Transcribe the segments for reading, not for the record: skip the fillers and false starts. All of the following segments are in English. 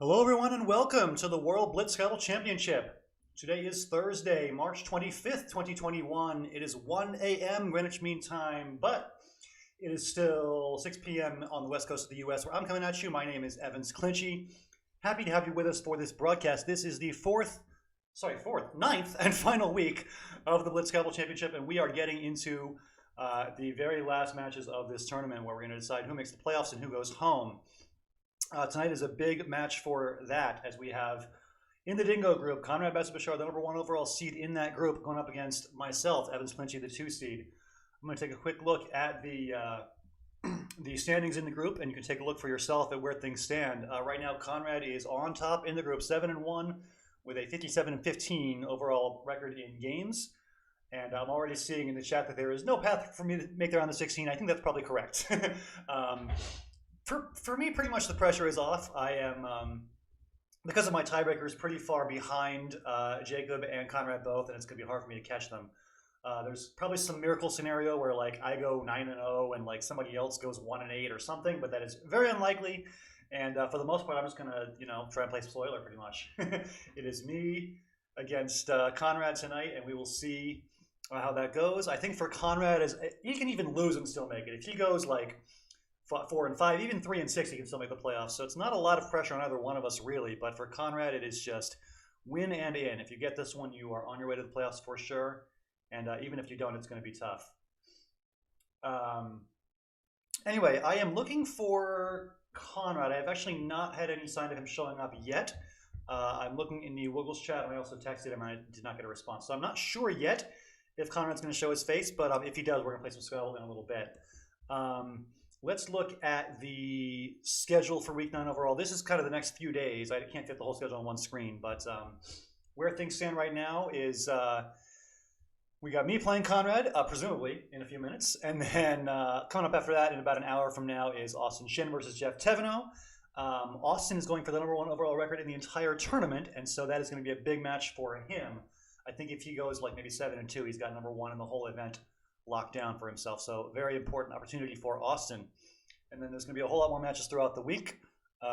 Hello, everyone, and welcome to the World Blitz Scrabble Championship. Today is Thursday, March 25th, 2021. It is 1 a.m. Greenwich Mean Time, but it is still 6 p.m. on the west coast of the U.S. where I'm coming at you. My name is Clinchy. Happy to have you with us for this broadcast. This is the ninth and final week of the Blitz Scrabble Championship, and we are getting into the very last matches of this tournament where we're going to decide who makes the playoffs and who goes home. Tonight is a big match for that, as we have in the Dingo group, Conrad, Bassett-Bouchard, the #1 overall seed in that group, going up against myself, Clinchy, the 2 seed. I'm going to take a quick look at the standings in the group, and you can take a look for yourself at where things stand. Right now, Conrad is on top in the group, 7-1, with a 57-15 overall record in games. And I'm already seeing in the chat that there is no path for me to make the round of 16. I think that's probably correct. For me, pretty much the pressure is off. I am, because of my tiebreakers, pretty far behind Jacob and Conrad both, and it's going to be hard for me to catch them. There's probably some miracle scenario where like I go 9-0 and like somebody else goes 1-8 or something, but that is very unlikely. And for the most part, I'm just going to try and play spoiler pretty much. It is me against Conrad tonight, and we will see how that goes. I think for Conrad, he can even lose and still make it. If he goes like 4-5, even 3-6, he can still make the playoffs. So it's not a lot of pressure on either one of us, really. But for Conrad, it is just win and in. If you get this one, you are on your way to the playoffs for sure. And even if you don't, it's going to be tough. Anyway, I am looking for Conrad. I have actually not had any sign of him showing up yet. I'm looking in the Wiggles chat, and I also texted him, and I did not get a response. So I'm not sure yet if Conrad's going to show his face. But if he does, we're going to play some Scrabble in a little bit. Let's look at the schedule for week 9 overall. This is kind of the next few days. I can't fit the whole schedule on one screen, but where things stand right now is we got me playing Conrad, presumably in a few minutes, and then coming up after that in about an hour from now is Shin versus Geoff Thevenot. Austin is going for the #1 overall record in the entire tournament, and so that is going to be a big match for him. I think if he goes like maybe 7-2, he's got #1 in the whole event locked down for himself. So very important opportunity for Austin. And then there's going to be a whole lot more matches throughout the week.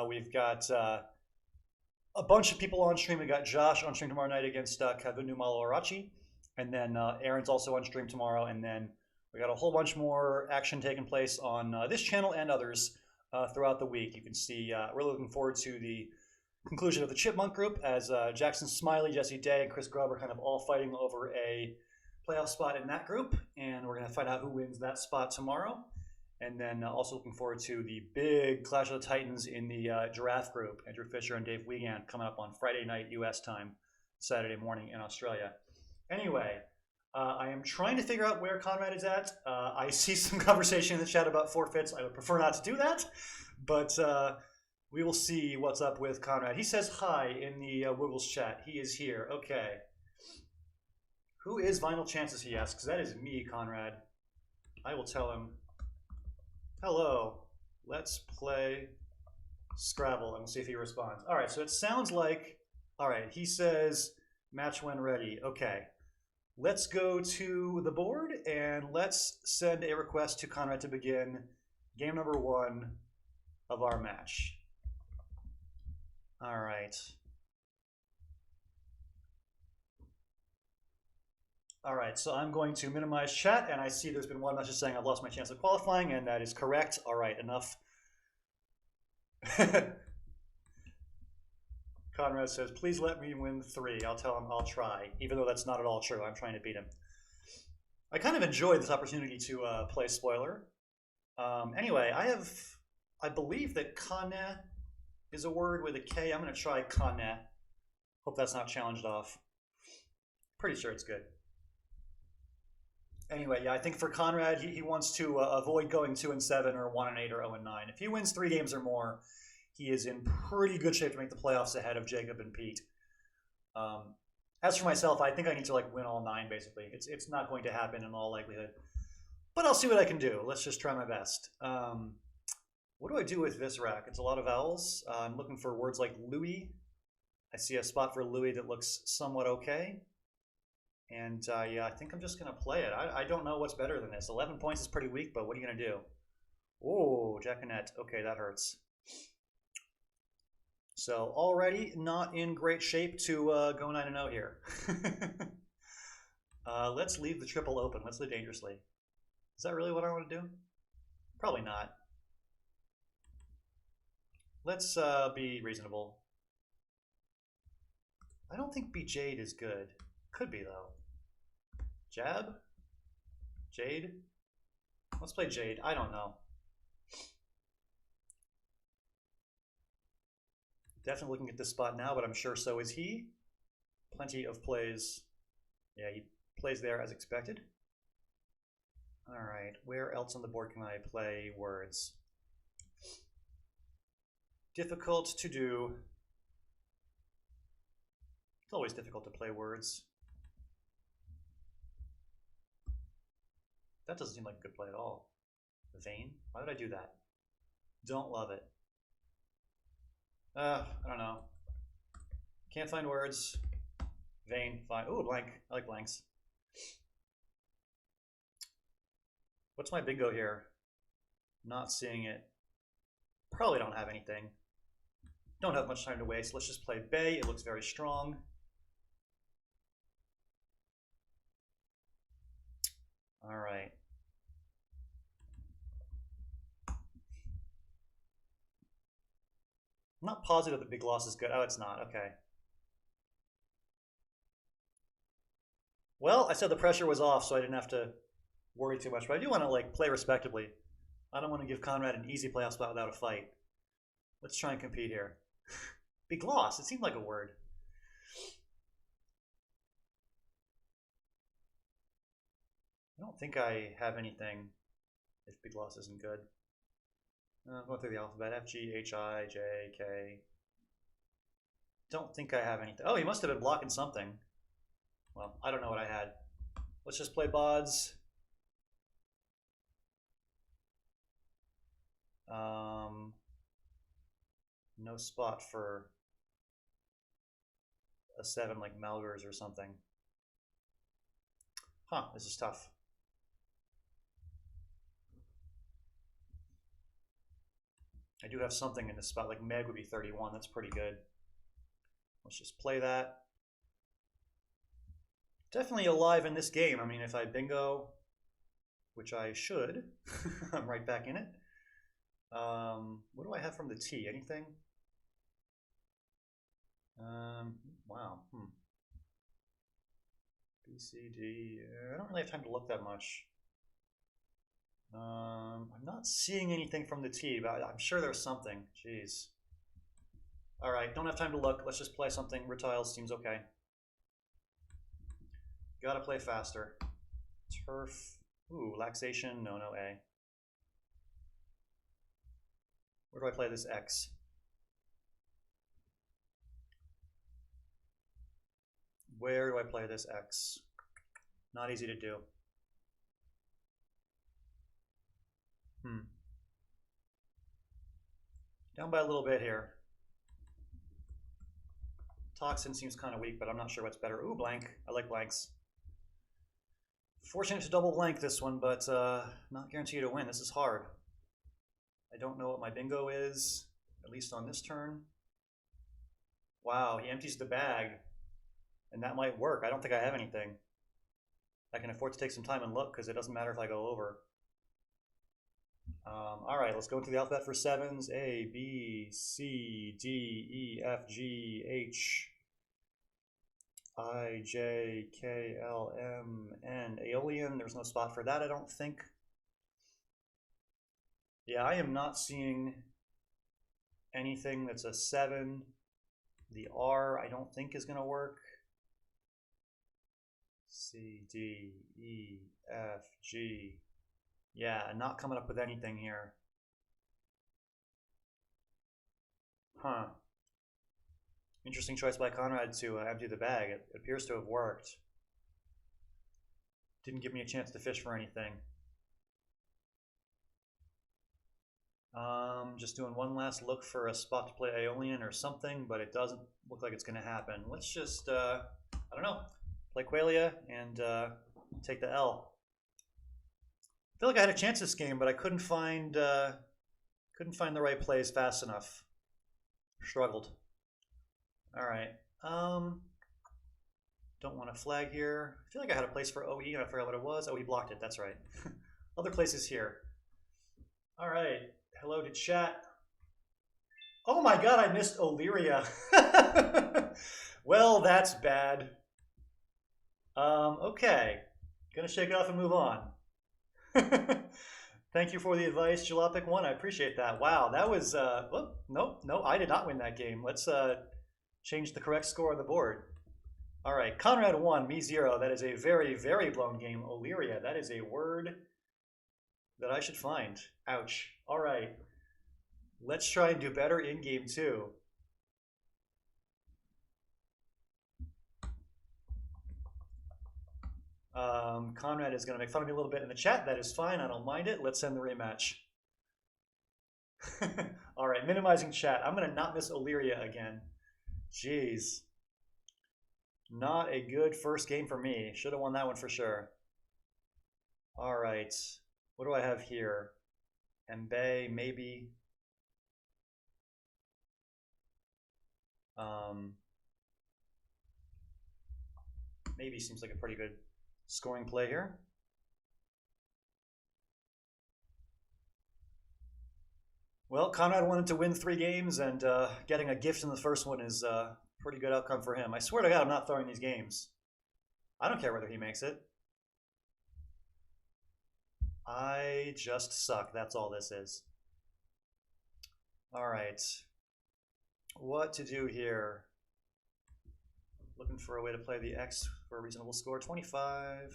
We've got a bunch of people on stream. We got Josh on stream tomorrow night against Kavunu Malarachi. And then Aaron's also on stream tomorrow. And then we got a whole bunch more action taking place on this channel and others throughout the week. You can see we're looking forward to the conclusion of the Chipmunk group as Jackson Smiley, Jesse Day, and Chris Grubb are kind of all fighting over a playoff spot in that group, and we're going to find out who wins that spot tomorrow. And then also looking forward to the big Clash of the Titans in the Giraffe group, Andrew Fisher and Dave Wiegand, coming up on Friday night U.S. time, Saturday morning in Australia. Anyway, I am trying to figure out where Conrad is at. I see some conversation in the chat about forfeits. I would prefer not to do that, but we will see what's up with Conrad. He says hi in the Wiggles chat. He is here. Okay. Who is Vinyl Chances, he asks. That is me, Conrad. I will tell him, hello, let's play Scrabble, and we'll see if he responds. All right, so it sounds like, all right, he says match when ready. Okay, let's go to the board, and let's send a request to Conrad to begin game #1 of our match. All right. All right, so I'm going to minimize chat, and I see there's been one message saying I've lost my chance of qualifying, and that is correct. All right, enough. Conrad says, please let me win 3. I'll tell him I'll try, even though that's not at all true. I'm trying to beat him. I kind of enjoyed this opportunity to play spoiler. Anyway, I believe that Conne is a word with a K. I'm going to try Conne. Hope that's not challenged off. Pretty sure it's good. Anyway, yeah, I think for Conrad, he wants to avoid going 2-7 or 1-8 or 0-9. If he wins 3 games or more, he is in pretty good shape to make the playoffs ahead of Jacob and Pete. As for myself, I think I need to like win all 9, basically. It's not going to happen in all likelihood. But I'll see what I can do. Let's just try my best. What do I do with this rack? It's a lot of vowels. I'm looking for words like Louis. I see a spot for Louis that looks somewhat okay. And yeah, I think I'm just going to play it. I don't know what's better than this. 11 points is pretty weak, but what are you going to do? Oh, Jack and Net. Okay, that hurts. So already not in great shape to go 9-0 here. Let's leave the triple open. Let's live dangerously. Is that really what I want to do? Probably not. Let's be reasonable. I don't think B Jade is good. Could be though. Jab? Jade? Let's play Jade. I don't know. Definitely looking at this spot now, but I'm sure so is he. Plenty of plays. Yeah, he plays there as expected. All right, where else on the board can I play words? Difficult to do. It's always difficult to play words. That doesn't seem like a good play at all. Vain? Why would I do that? Don't love it. I don't know. Can't find words. Vain, fine. Ooh, blank. I like blanks. What's my bingo here? Not seeing it. Probably don't have anything. Don't have much time to waste. Let's just play Bay. It looks very strong. All right. I'm not positive the big loss is good. Oh, it's not. Okay. Well, I said the pressure was off, so I didn't have to worry too much. But I do want to like play respectably. I don't want to give Conrad an easy playoff spot without a fight. Let's try and compete here. Big loss. It seemed like a word. I don't think I have anything if big loss isn't good. I'm going through the alphabet. F, G, H, I, J, K. Don't think I have anything. Oh, he must have been blocking something. Well, I don't know what I had. Let's just play Bods. No spot for a 7 like Malgers or something. Huh, this is tough. I do have something in this spot, like Meg would be 31, that's pretty good. Let's just play that. Definitely alive in this game. I mean, if I bingo, which I should, I'm right back in it. What do I have from the T? Anything? Wow. B, C, D. I don't really have time to look that much. I'm not seeing anything from the T, but I'm sure there's something. Jeez. All right, don't have time to look. Let's just play something. Retiles seems okay. Gotta play faster. Turf. Ooh, laxation. No, no A. Where do I play this X? Where do I play this X? Not easy to do. Down by a little bit here. Toxin seems kind of weak, but I'm not sure what's better. Ooh, blank. I like blanks. Fortunate to double blank this one, but not guaranteed to win. This is hard. I don't know what my bingo is, at least on this turn. Wow, he empties the bag, and that might work. I don't think I have anything. I can afford to take some time and look, because it doesn't matter if I go over. All right, let's go into the alphabet for 7s. A, B, C, D, E, F, G, H, I, J, K, L, M, N. Aeolian, there's no spot for that, I don't think. Yeah, I am not seeing anything that's a 7. The R, I don't think is going to work. C, D, E, F, G. Yeah, not coming up with anything here. Huh. Interesting choice by Conrad to empty the bag. It appears to have worked. Didn't give me a chance to fish for anything. Just doing one last look for a spot to play Aeolian or something, but it doesn't look like it's going to happen. Let's just, I don't know, play Qualia and take the L. I feel like I had a chance this game, but I couldn't find the right plays fast enough. Struggled. All right. Don't want to flag here. I feel like I had a place for OE and I forgot what it was. Oh, he blocked it. That's right. Other places here. All right. Hello to chat. Oh my god, I missed Illyria. Well, that's bad. Okay. Gonna shake it off and move on. Thank you for the advice, Jalopik1. I appreciate that. Wow, that was, oh, no, I did not win that game. Let's change the correct score on the board. All right, Conrad 1, me 0. That is a very, very blown game. Illyria, that is a word that I should find. Ouch. All right, let's try and do better in game 2. Conrad is going to make fun of me a little bit in the chat. That is fine. I don't mind it. Let's end the rematch. All right, minimizing chat. I'm going to not miss Illyria again. Jeez. Not a good first game for me. Should have won that one for sure. All right. What do I have here? Mbaye, maybe. Maybe seems like a pretty good scoring play here. Well, Conrad wanted to win 3 games, and getting a gift in the first one is a pretty good outcome for him. I swear to God, I'm not throwing these games. I don't care whether he makes it. I just suck. That's all this is. All right. What to do here? Looking for a way to play the X for a reasonable score. 25. I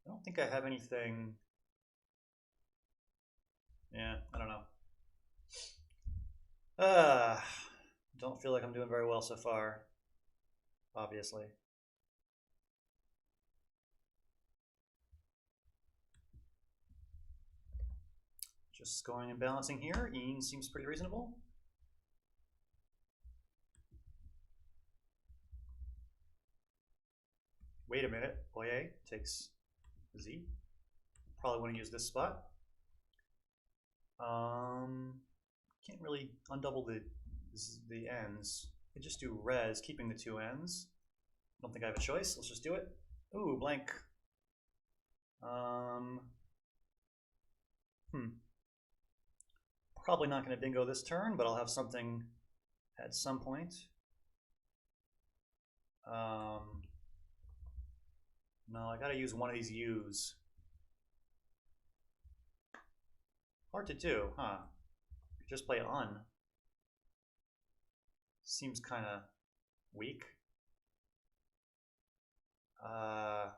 don't think I have anything. Yeah, I don't know. Don't feel like I'm doing very well so far, obviously. Just scoring and balancing here. Ian seems pretty reasonable. Wait a minute. Oye takes Z. Probably want to use this spot. Can't really undouble the ends. I just do res, keeping the 2 ends. Don't think I have a choice. Let's just do it. Ooh, blank. Probably not going to bingo this turn, but I'll have something at some point. No, I gotta use one of these U's. Hard to do, huh? Just play on. Seems kind of weak. Gotta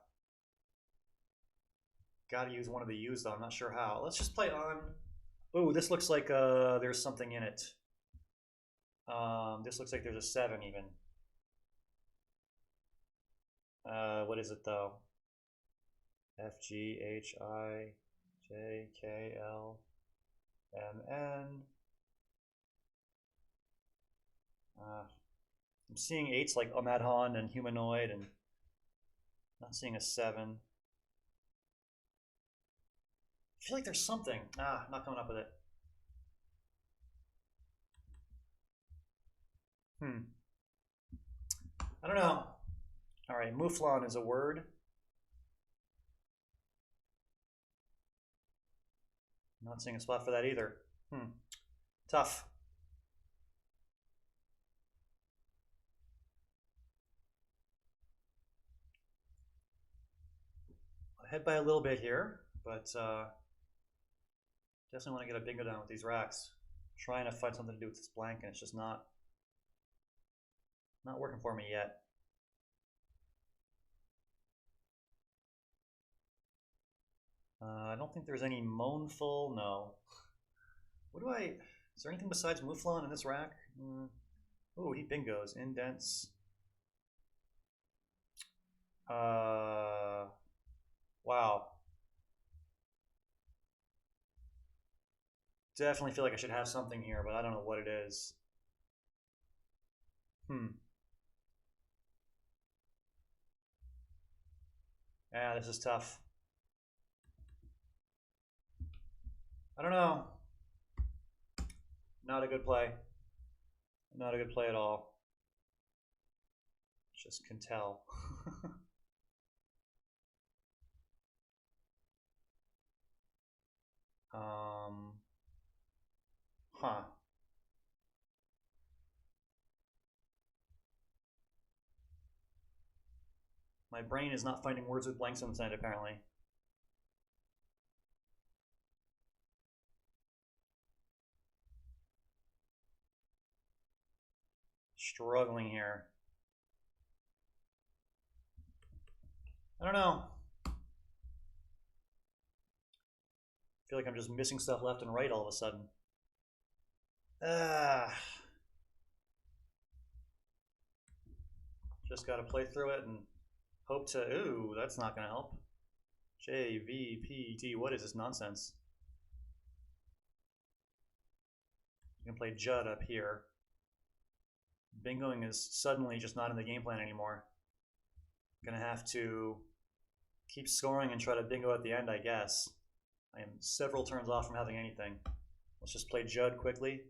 use one of the U's though, I'm not sure how. Let's just play on. Ooh, this looks like there's something in it. This looks like there's a 7 even. What is it though? F, G, H, I, J, K, L, M, N. I'm seeing 8s like Amadhan and Humanoid, and not seeing a 7. I feel like there's something. Not coming up with it. I don't know. All right, mouflon is a word. Not seeing a spot for that either. Tough. Ahead by a little bit here, but definitely want to get a bingo down with these racks. Trying to find something to do with this blank, and it's just not working for me yet. I don't think there's any moanful. No. What do I? Is there anything besides mouflon in this rack? Oh, he bingos. Indents. Wow. Definitely feel like I should have something here, but I don't know what it is. Yeah, this is tough. I don't know. Not a good play. Not a good play at all. Just can tell. Huh. My brain is not finding words with blanks on the side, apparently. Struggling here. I don't know. I feel like I'm just missing stuff left and right all of a sudden. Just got to play through it and hope to... Ooh, that's not going to help. JVPT, what is this nonsense? I'm going to play Judd up here. Bingoing is suddenly just not in the game plan anymore. I'm going to have to keep scoring and try to bingo at the end, I guess. I am several turns off from having anything. Let's just play Judd quickly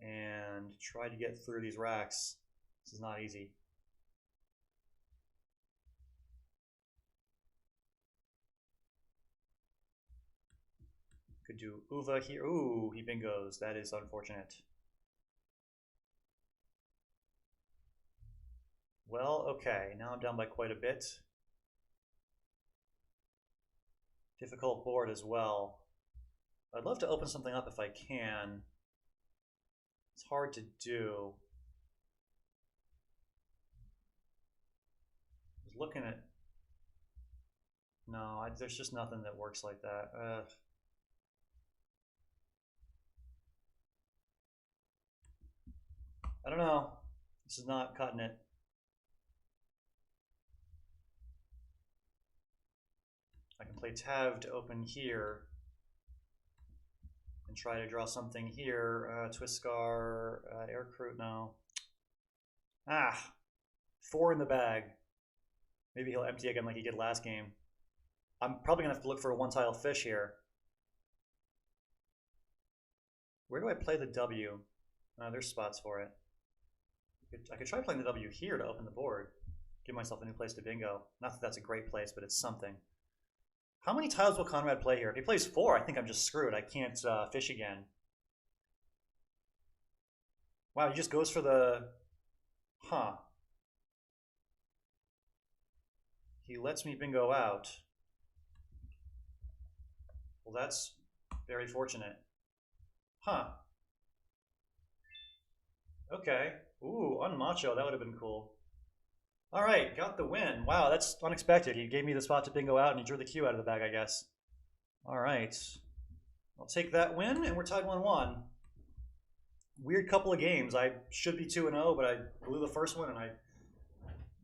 and try to get through these racks. This is not easy. Could do Uva here. Ooh, he bingos. That is unfortunate. Well, okay. Now I'm down by quite a bit. Difficult board as well. I'd love to open something up if I can. It's hard to do. I was looking at... No, there's just nothing that works like that. I don't know. This is not cutting it. I can play Tav to open here and try to draw something here. Twist Scar, Air Crew, no. 4 in the bag. Maybe he'll empty again like he did last game. I'm probably going to have to look for a one-tile fish here. Where do I play the W? There's spots for it. I could try playing the W here to open the board. Give myself a new place to bingo. Not that that's a great place, but it's something. How many tiles will Conrad play here? If he plays 4, I think I'm just screwed. I can't fish again. Wow, he just goes for the... Huh. He lets me bingo out. Well, that's very fortunate. Huh. Okay. Ooh, unmacho. That would have been cool. All right, got the win. Wow, that's unexpected. He gave me the spot to bingo out, and he drew the cue out of the bag, I guess. All right. I'll take that win, and we're tied 1-1. Weird couple of games. I should be 2-0, but I blew the first one, and I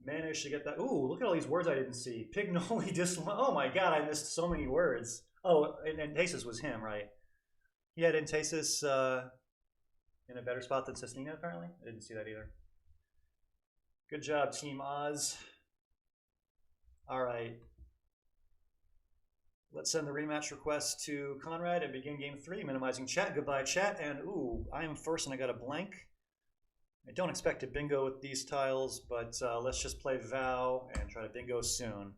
managed to get that. Ooh, look at all these words I didn't see. Pignoli Oh my god, I missed so many words. Oh, and Antasis was him, right? He had Antasis in a better spot than Cestino, apparently. I didn't see that either. Good job, Team Oz. All right. Let's send the rematch request to Conrad and begin game 3, minimizing chat. Goodbye, chat. And ooh, I am first and I got a blank. I don't expect to bingo with these tiles, but let's just play Vow and try to bingo soon.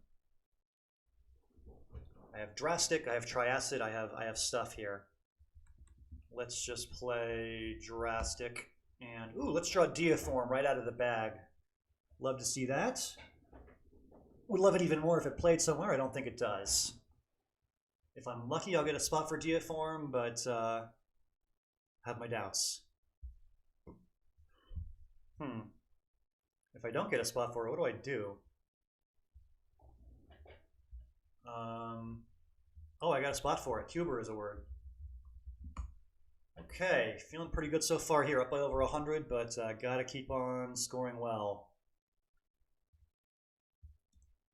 I have Drastic, I have Triacid, I have stuff here. Let's just play Drastic. And ooh, let's draw Diaform right out of the bag. Love to see that. Would love it even more if it played somewhere. I don't think it does. If I'm lucky, I'll get a spot for Diaform, but have my doubts. If I don't get a spot for it, what do I do? Oh, I got a spot for it. Cuber is a word. Okay, feeling pretty good so far here, up by over 100, but gotta keep on scoring well.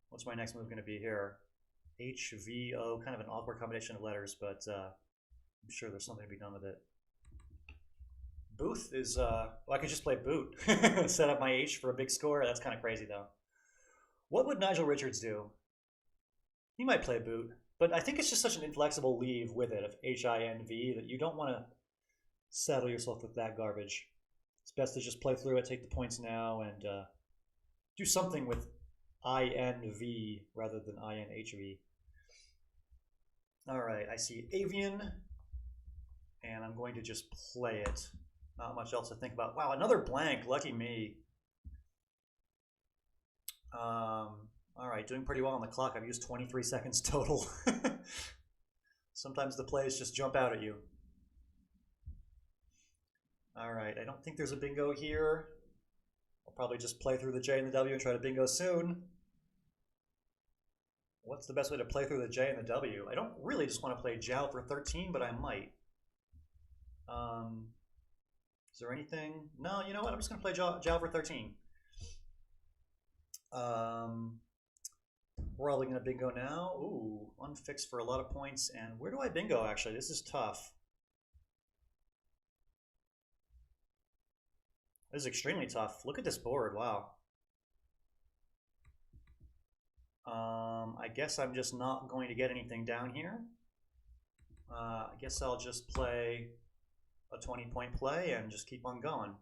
What's my next move going to be here? HVO, kind of an awkward combination of letters, but I'm sure there's something to be done with it. Booth is, well, I could just play boot. Set up my H for a big score. That's kind of crazy, though. What would Nigel Richards do? He might play boot, but I think it's just such an inflexible leave with it of HINV that you don't want to saddle yourself with that garbage. It's best to just play through it, take the points now, and Do something with INV rather than INHV. All right, I see avian, and I'm going to just play it. Not much else to think about. Wow, another blank. Lucky me. All right, doing pretty well on the clock. I've used 23 seconds total. Sometimes the plays just jump out at you. All right, I don't think there's a bingo here. I'll probably just play through the J and the W and try to bingo soon. What's the best way to play through the J and the W? I don't really just want to play Jow for 13, but I might. Is there anything? No, you know what? I'm just going to play Jow for 13. We're probably going to bingo now. Ooh, unfixed for a lot of points. And where do I bingo, actually? This is tough. This is extremely tough. Look at this board. Wow. I guess I'm just not going to get anything down here. I guess I'll just play a 20-point play and just keep on going.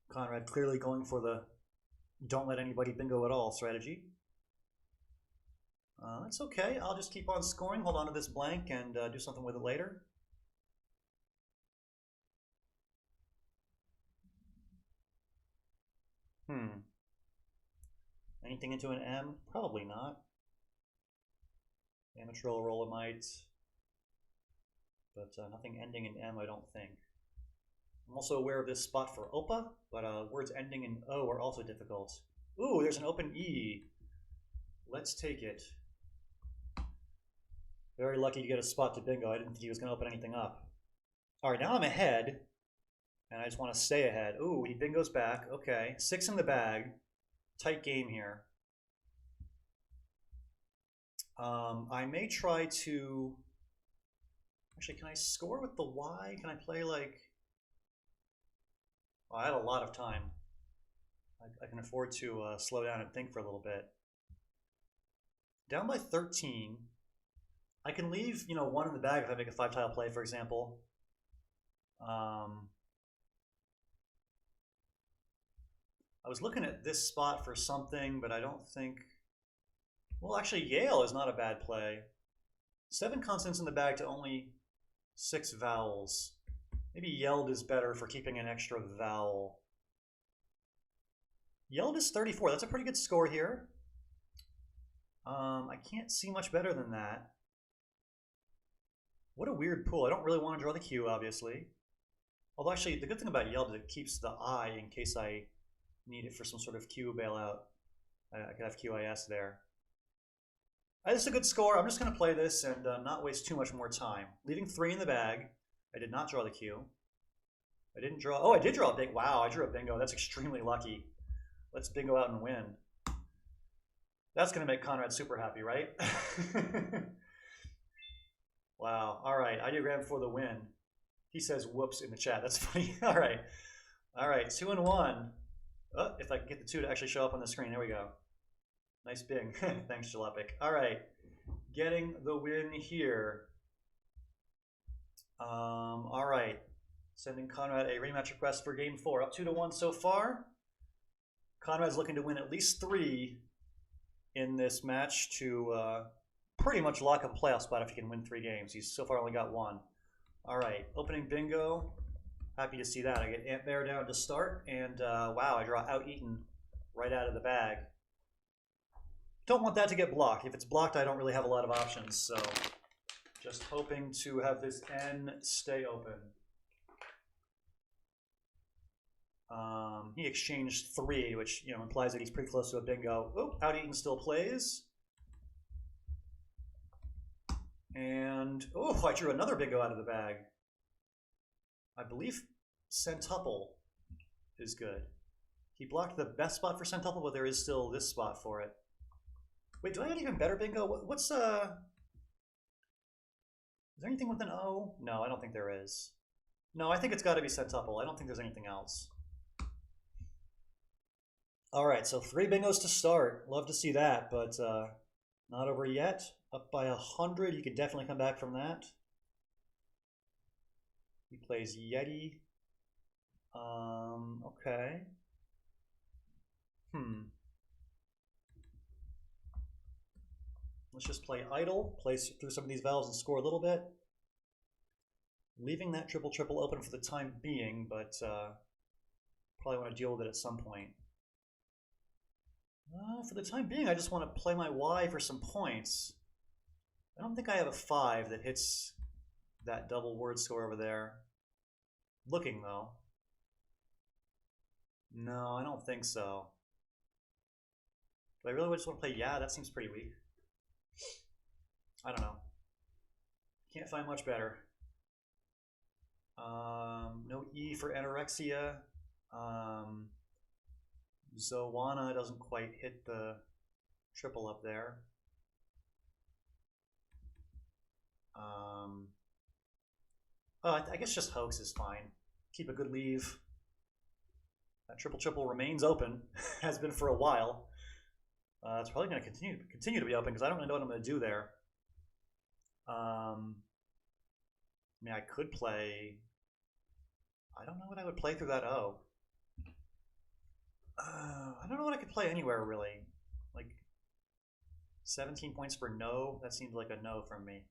Conrad clearly going for the don't let anybody bingo at all strategy. That's okay. I'll just keep on scoring, hold on to this blank, and do something with it later. Anything into an M? Probably not. Amateur roll might, but nothing ending in M, I don't think. I'm also aware of this spot for OPA, but words ending in O are also difficult. Ooh, there's an open E. Let's take it. Very lucky to get a spot to bingo. I didn't think he was going to open anything up. All right, now I'm ahead, and I just want to stay ahead. Ooh, he bingos back. Okay, 6 in the bag. Tight game here. I may try to... Actually, can I score with the Y? Can I play like... Oh, I had a lot of time. I can afford to slow down and think for a little bit. Down by 13. I can leave, 1 in the bag if I make a 5-tile play, for example. I was looking at this spot for something, but I don't think... Well, actually, Yale is not a bad play. 7 consonants in the bag to only 6 vowels. Maybe yelled is better for keeping an extra vowel. Yelled is 34. That's a pretty good score here. I can't see much better than that. What a weird pool. I don't really want to draw the Q, obviously. Although, actually, the good thing about yelled is it keeps the I in case I need it for some sort of Q bailout. I could have QIS there. This is a good score. I'm just going to play this and not waste too much more time. Leaving 3 in the bag. I did not draw the Q. I didn't draw... Oh, I did draw a big... Wow, I drew a bingo. That's extremely lucky. Let's bingo out and win. That's going to make Conrad super happy, right? Wow. All right. Ideogram for the win. He says whoops in the chat. That's funny. All right. All right. 2 and 1. Oh, if I can get the 2 to actually show up on the screen. There we go. Nice bing. Thanks, Jalepic. All right. Getting the win here. All right. Sending Conrad a rematch request for game 4. Up 2-1 so far. Conrad's looking to win at least 3 in this match to pretty much lock up a playoff spot if he can win 3 games. He's so far only got 1. All right. Opening bingo. Happy to see that. I get Ant Bear down to start, and wow, I draw Out Eaten right out of the bag. Don't want that to get blocked. If it's blocked, I don't really have a lot of options, so just hoping to have this N stay open. He exchanged 3, which implies that he's pretty close to a bingo. Oh, Out Eaten still plays. And oh, I drew another bingo out of the bag. I believe centuple is good. He blocked the best spot for centuple, but there is still this spot for it. Wait, do I have an even better bingo? What's is there anything with an O? No, I don't think there is. No, I think it's got to be centuple. I don't think there's anything else. All right, so 3 bingos to start. Love to see that, but not over yet. Up by 100. You can definitely come back from that. He plays Yeti. Okay. Let's just play idle, play through some of these valves and score a little bit. Leaving that triple open for the time being, but probably want to deal with it at some point. For the time being, I just want to play my Y for some points. I don't think I have a 5 that hits that double word score over there. Looking, though. No, I don't think so. Do I really just want to play yeah? That seems pretty weak. I don't know. Can't find much better. No E for anorexia. Zoana doesn't quite hit the triple up there. I guess just hoax is fine. Keep a good leave. That triple remains open, has been for a while. It's probably going to continue to be open because I don't really know what I'm going to do there. I mean, I could play. I don't know what I would play through that O. I don't know what I could play anywhere really. Like 17 points for no. That seems like a no from me.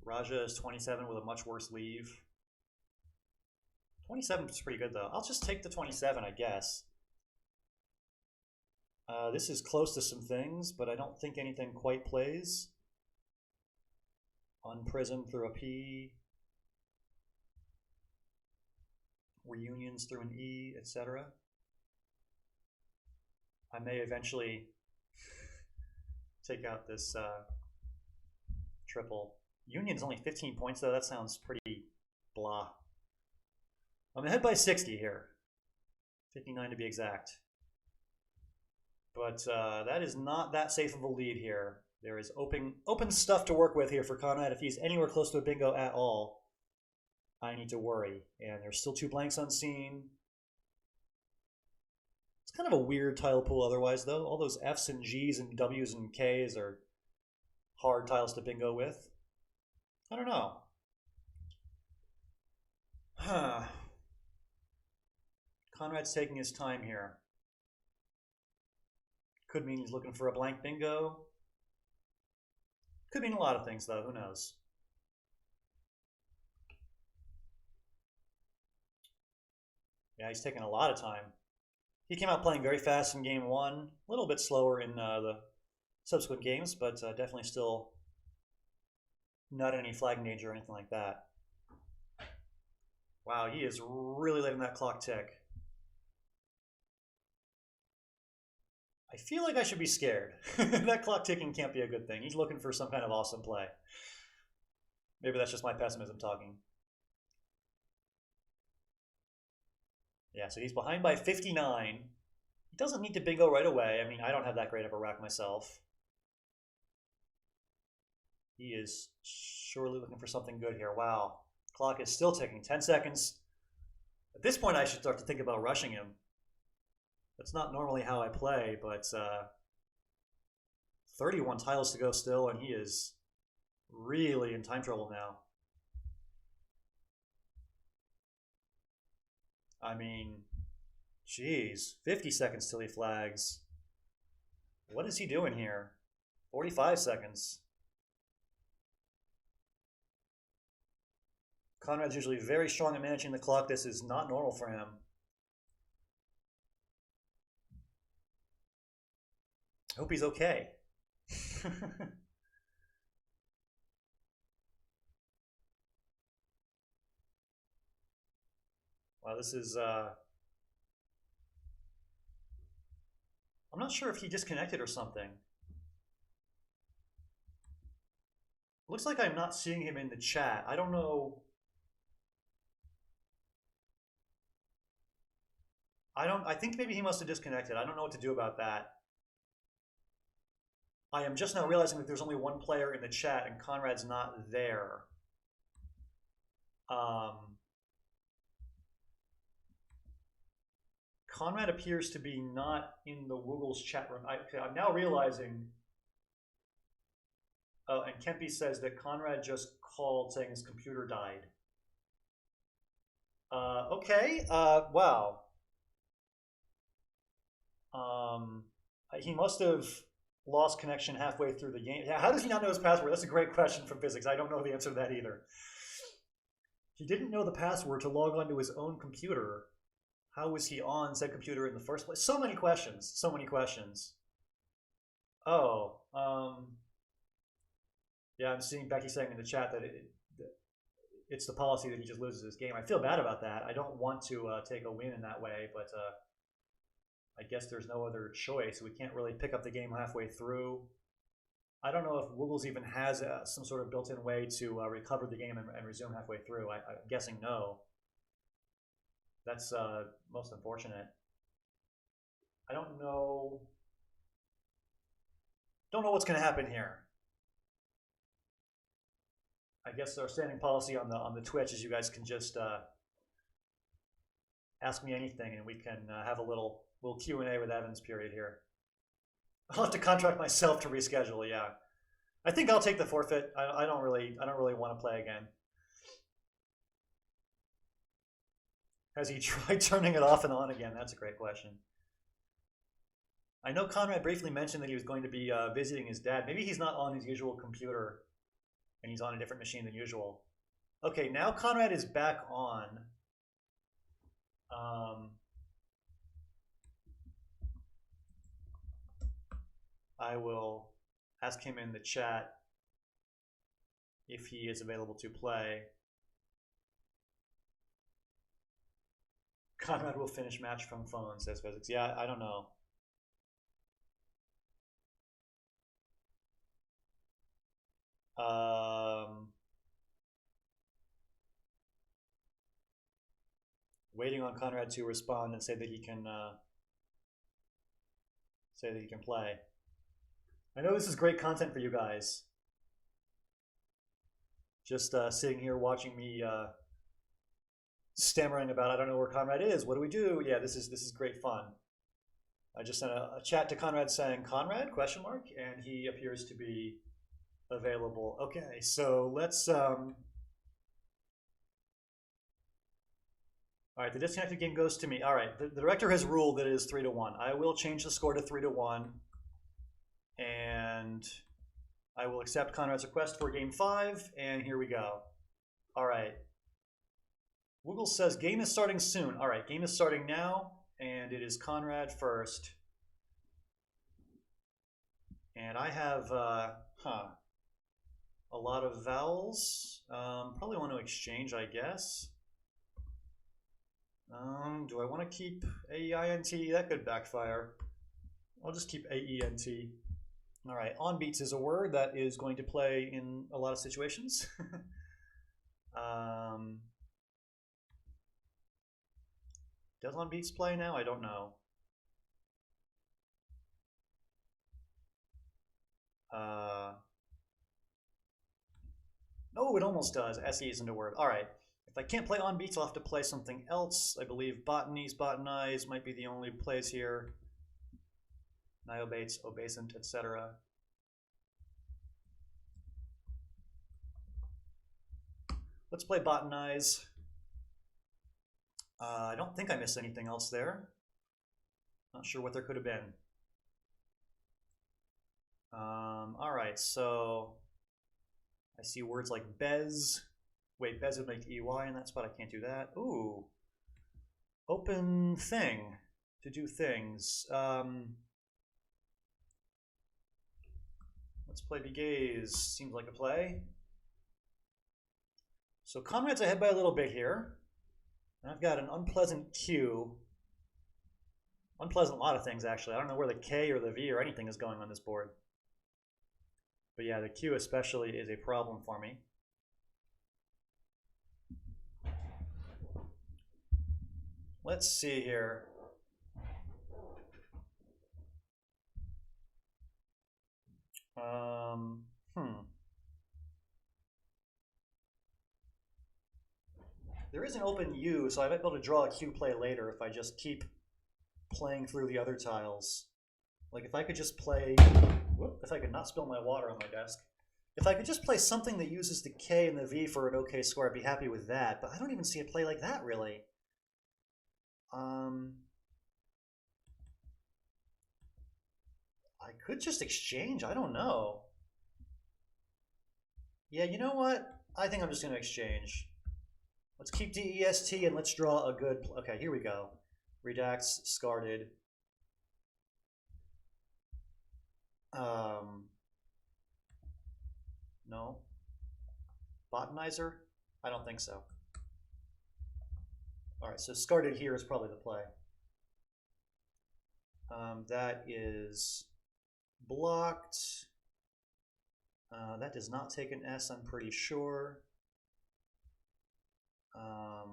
Raja is 27 with a much worse leave. 27 is pretty good though. I'll just take the 27, I guess. This is close to some things, but I don't think anything quite plays. Unprism through a P. Reunions through an E, etc. I may eventually take out this triple. Union's only 15 points though. That sounds pretty blah. I'm ahead by 60 here. 59 to be exact. But that is not that safe of a lead here. There is open stuff to work with here for Conrad. If he's anywhere close to a bingo at all, I need to worry. And there's still 2 blanks unseen. It's kind of a weird tile pool otherwise, though. All those Fs and Gs and Ws and Ks are hard tiles to bingo with. I don't know. Conrad's taking his time here. Could mean he's looking for a blank bingo. Could mean a lot of things, though. Who knows? Yeah, he's taking a lot of time. He came out playing very fast in game 1. A little bit slower in the subsequent games, but definitely still not any flag danger or anything like that. Wow, he is really letting that clock tick. I feel like I should be scared. That clock ticking can't be a good thing. He's looking for some kind of awesome play. Maybe that's just my pessimism talking. Yeah, so he's behind by 59. He doesn't need to bingo right away. I mean, I don't have that great of a rack myself. He is surely looking for something good here. Wow. Clock is still ticking. 10 seconds. At this point, I should start to think about rushing him. That's not normally how I play, but 31 tiles to go still, and he is really in time trouble now. I mean, geez, 50 seconds till he flags. What is he doing here? 45 seconds. Conrad's usually very strong at managing the clock. This is not normal for him. Hope he's okay. Wow, this is I'm not sure if he disconnected or something. Looks like I'm not seeing him in the chat. I don't know. I think maybe he must have disconnected. I don't know what to do about that. I am just now realizing that there's only one player in the chat and Conrad's not there. Conrad appears to be not in the Woogles chat room. I'm now realizing. Oh, and Kempy says that Conrad just called saying his computer died. Okay, wow. He must have lost connection halfway through the game. Yeah, how does he not know his password? That's a great question from physics. I don't know the answer to that either. He didn't know the password to log onto his own computer. How was he on said computer in the first place? So many questions. So many questions. Oh, yeah, I'm seeing Becky saying in the chat that it's the policy that he just loses his game. I feel bad about that. I don't want to take a win in that way, but I guess there's no other choice. We can't really pick up the game halfway through. I don't know if Woogles even has some sort of built-in way to recover the game and resume halfway through. I'm guessing no. That's most unfortunate. I don't know. Don't know what's going to happen here. I guess our standing policy on the Twitch is you guys can just ask me anything, and we can have a little Q&A with Evans period here. I'll have to contract myself to reschedule. Yeah, I think I'll take the forfeit. I don't really want to play again. Has he tried turning it off and on again? That's a great question. I know Conrad briefly mentioned that he was going to be visiting his dad. Maybe he's not on his usual computer and he's on a different machine than usual. Okay, now Conrad is back on. I will ask him in the chat if he is available to play. Conrad will finish match from phone, says Physics. Yeah, I don't know. Waiting on Conrad to respond and say that he can play. I know this is great content for you guys. Just sitting here watching me stammering about I don't know where Conrad is. What do we do? Yeah, this is great fun. I just sent a chat to Conrad saying Conrad ? And he appears to be available. Okay, so let's all right, the disconnected game goes to me. All right, the director has ruled that it is 3-1. I will change the score to 3-1, and I will accept Conrad's request for game 5, and here we go. All right. Woogles says game is starting soon. All right, game is starting now, and it is Conrad first. And I have a lot of vowels. Probably want to exchange, I guess. Do I want to keep A-E-I-N-T? That could backfire. I'll just keep A-E-N-T. All right, on beats is a word that is going to play in a lot of situations. Does on beats play now? I don't know. No, it almost does. SE isn't a word. All right. If I can't play on beats, I'll have to play something else. I believe botanies, botanize might be the only plays here. Niobates, obescent, etc. Let's play botanize. I don't think I missed anything else there. Not sure what there could have been. All right, so I see words like bez. Wait, bez would make EY in that spot. I can't do that. Ooh. Open thing. To do things. Let's play begaze. Seems like a play. So Conrad's ahead by a little bit here. And I've got an unpleasant Q. Unpleasant lot of things, actually. I don't know where the K or the V or anything is going on this board. But yeah, the Q especially is a problem for me. Let's see here. There is an open U, so I might be able to draw a Q play later if I just keep playing through the other tiles. Like if I could just play, if I could not spill my water on my desk. If I could just play something that uses the K and the V for an okay score, I'd be happy with that. But I don't even see a play like that, really. I could just exchange. I don't know. Yeah, you know what? I think I'm just going to exchange. Let's keep DEST and let's draw a good... Okay, here we go. Redacts, discarded. No. Botanizer? I don't think so. Alright, so discarded here is probably the play. That is blocked. That does not take an S, I'm pretty sure. I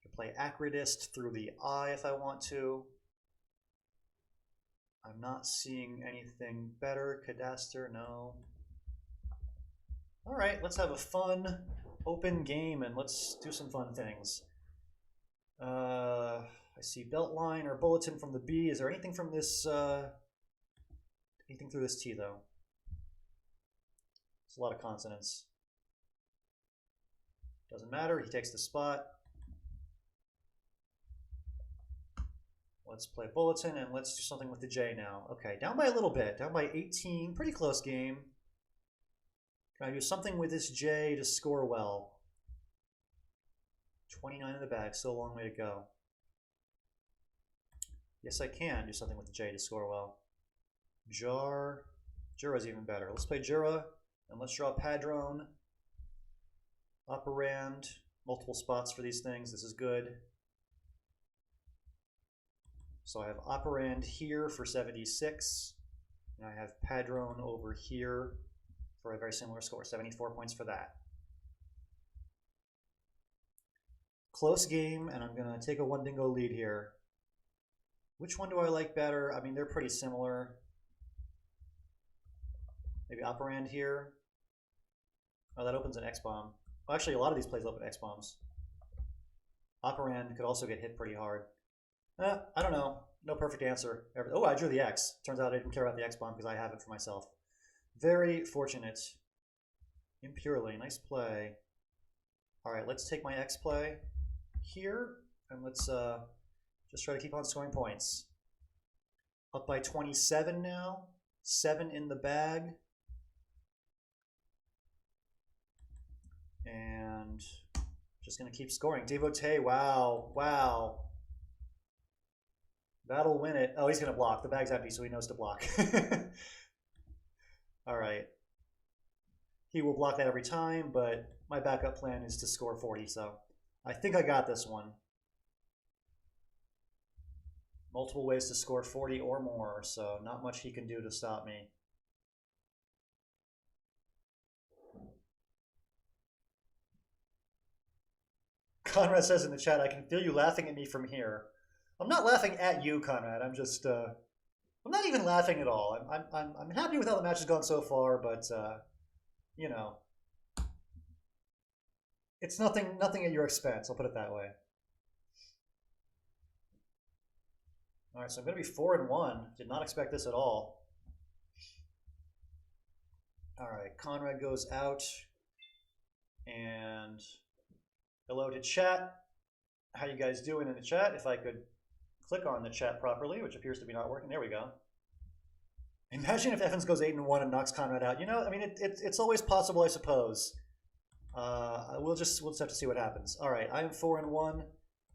can play Acridist through the I if I want to. I'm not seeing anything better. Cadaster, no. All right, let's have a fun, open game and let's do some fun things. I see Beltline or Bulletin from the B. Is there anything from this, anything through this T though? It's a lot of consonants. Doesn't matter, he takes the spot. Let's play Bulletin and let's do something with the J now. Okay, down by a little bit, down by 18, pretty close game. Can I do something with this J to score well? 29 in the bag, still a long way to go. Yes, I can do something with the J to score well. Jar. Jura's even better. Let's play Jura, and let's draw Padrone. Operand. Multiple spots for these things. This is good. So I have Operand here for 76, and I have Padrone over here for a very similar score, 74 points for that. Close game, and I'm going to take a 1 Dingo lead here. Which one do I like better? I mean, they're pretty similar. Maybe Operand here. Oh, that opens an X-bomb. Well, actually, a lot of these plays open X-bombs. Operand could also get hit pretty hard. I don't know. No perfect answer. Oh, I drew the X. Turns out I didn't care about the X-bomb because I have it for myself. Very fortunate. Impurely. Nice play. All right, let's take my X play here, and let's just try to keep on scoring points. Up by 27 now. 7 in the bag. And just going to keep scoring. Devotee, wow, wow. That'll win it. Oh, he's going to block. The bag's empty, so he knows to block. All right. He will block that every time, but my backup plan is to score 40, so I think I got this one. Multiple ways to score 40 or more, so not much he can do to stop me. Conrad says in the chat, I can feel you laughing at me from here. I'm not laughing at you, Conrad. I'm just, I'm not even laughing at all. I'm happy with how the match has gone so far, but, you know, it's nothing at your expense. I'll put it that way. All right, so I'm going to be 4-1. Did not expect this at all. All right, Conrad goes out, and hello to chat. How you guys doing in the chat? If I could click on the chat properly, which appears to be not working. There we go. Imagine if Evans goes 8-1 and knocks Conrad out. You know, I mean, it's always possible, I suppose. We'll just have to see what happens. All right, I am 4-1.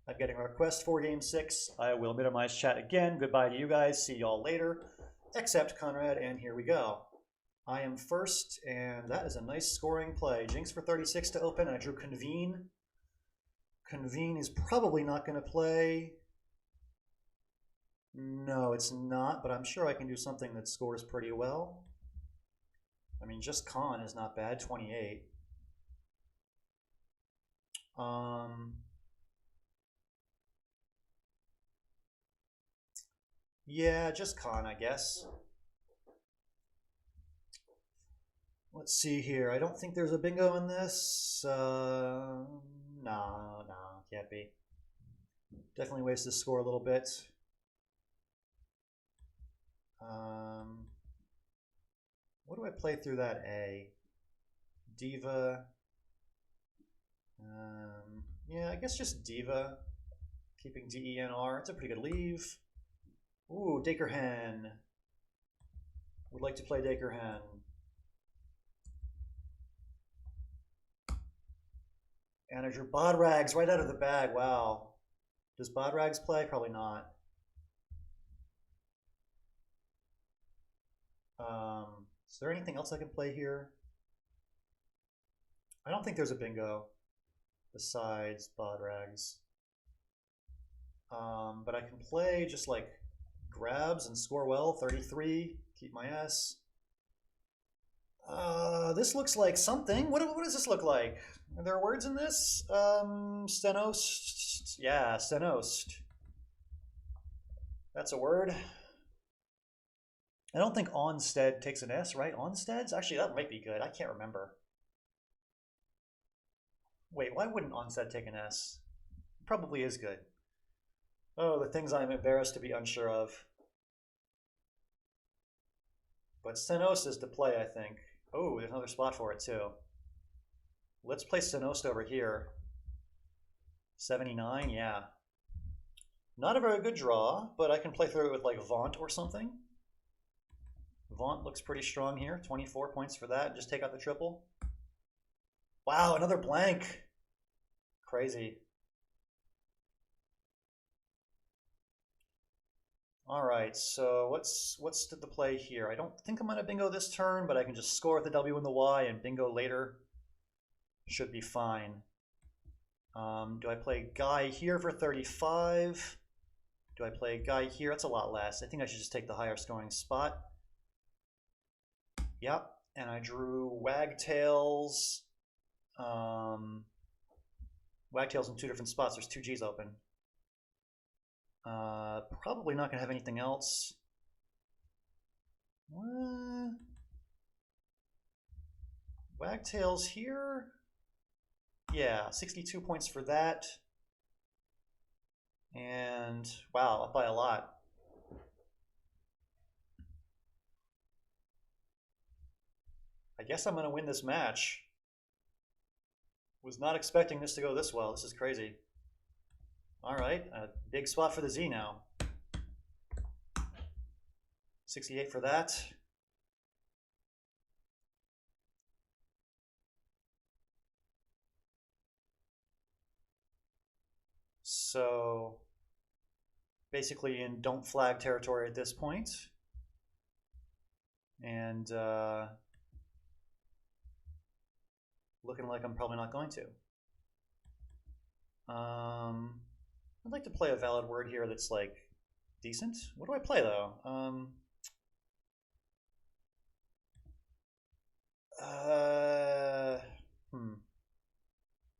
I'm getting a request for Game 6. I will minimize chat again. Goodbye to you guys. See y'all later. Except Conrad, and here we go. I am first, and that is a nice scoring play. Jinx for 36 to open, and I drew Convene. Convene is probably not going to play. No, it's not, but I'm sure I can do something that scores pretty well. I mean, just Con is not bad, 28. Yeah, just Con, I guess. Let's see here. I don't think there's a bingo in this. No, can't be. Definitely ways to score a little bit. What do I play through that A? Diva. Yeah, I guess just Diva. Keeping DENR. It's a pretty good leave. Ooh, Dakerhen. would like to play Dakerhan. And I drew Bodrags right out of the bag. Wow. Does Bodrags play? Probably not. Is there anything else I can play here? I don't think there's a bingo besides Bodrags. But I can play just like grabs and score well, 33, keep my S. This looks like something. What does this look like? Are there words in this? Stenost. Yeah, stenost. That's a word. I don't think Onstead takes an S, right? Onsteads? Actually, that might be good. I can't remember. Wait, why wouldn't Onstead take an S? It probably is good. Oh, the things I'm embarrassed to be unsure of. But Stenost is to play, I think. Oh, there's another spot for it, too. Let's play Stenost over here. 79, yeah. Not a very good draw, but I can play through it with, like, Vaunt or something. Vaunt looks pretty strong here. 24 points for that. Just take out the triple. Wow, another blank. Crazy. All right, so what's the play here? I don't think I'm gonna bingo this turn, but I can just score with the W and the Y and bingo later. Should be fine. Do I play Guy here for 35? Do I play Guy here? That's a lot less. I think I should just take the higher scoring spot. Yep, and I drew Wagtails. Wagtails in two different spots. There's two G's open. Probably not gonna have anything else. Wagtails here. Yeah, 62 points for that. And wow, up by a lot. I guess I'm gonna win this match. Was not expecting this to go this well. This is crazy. All right, a big spot for the Z now. 68 for that. So basically in don't flag territory at this point. And looking like I'm probably not going to. I'd like to play a valid word here that's like decent. What do I play though?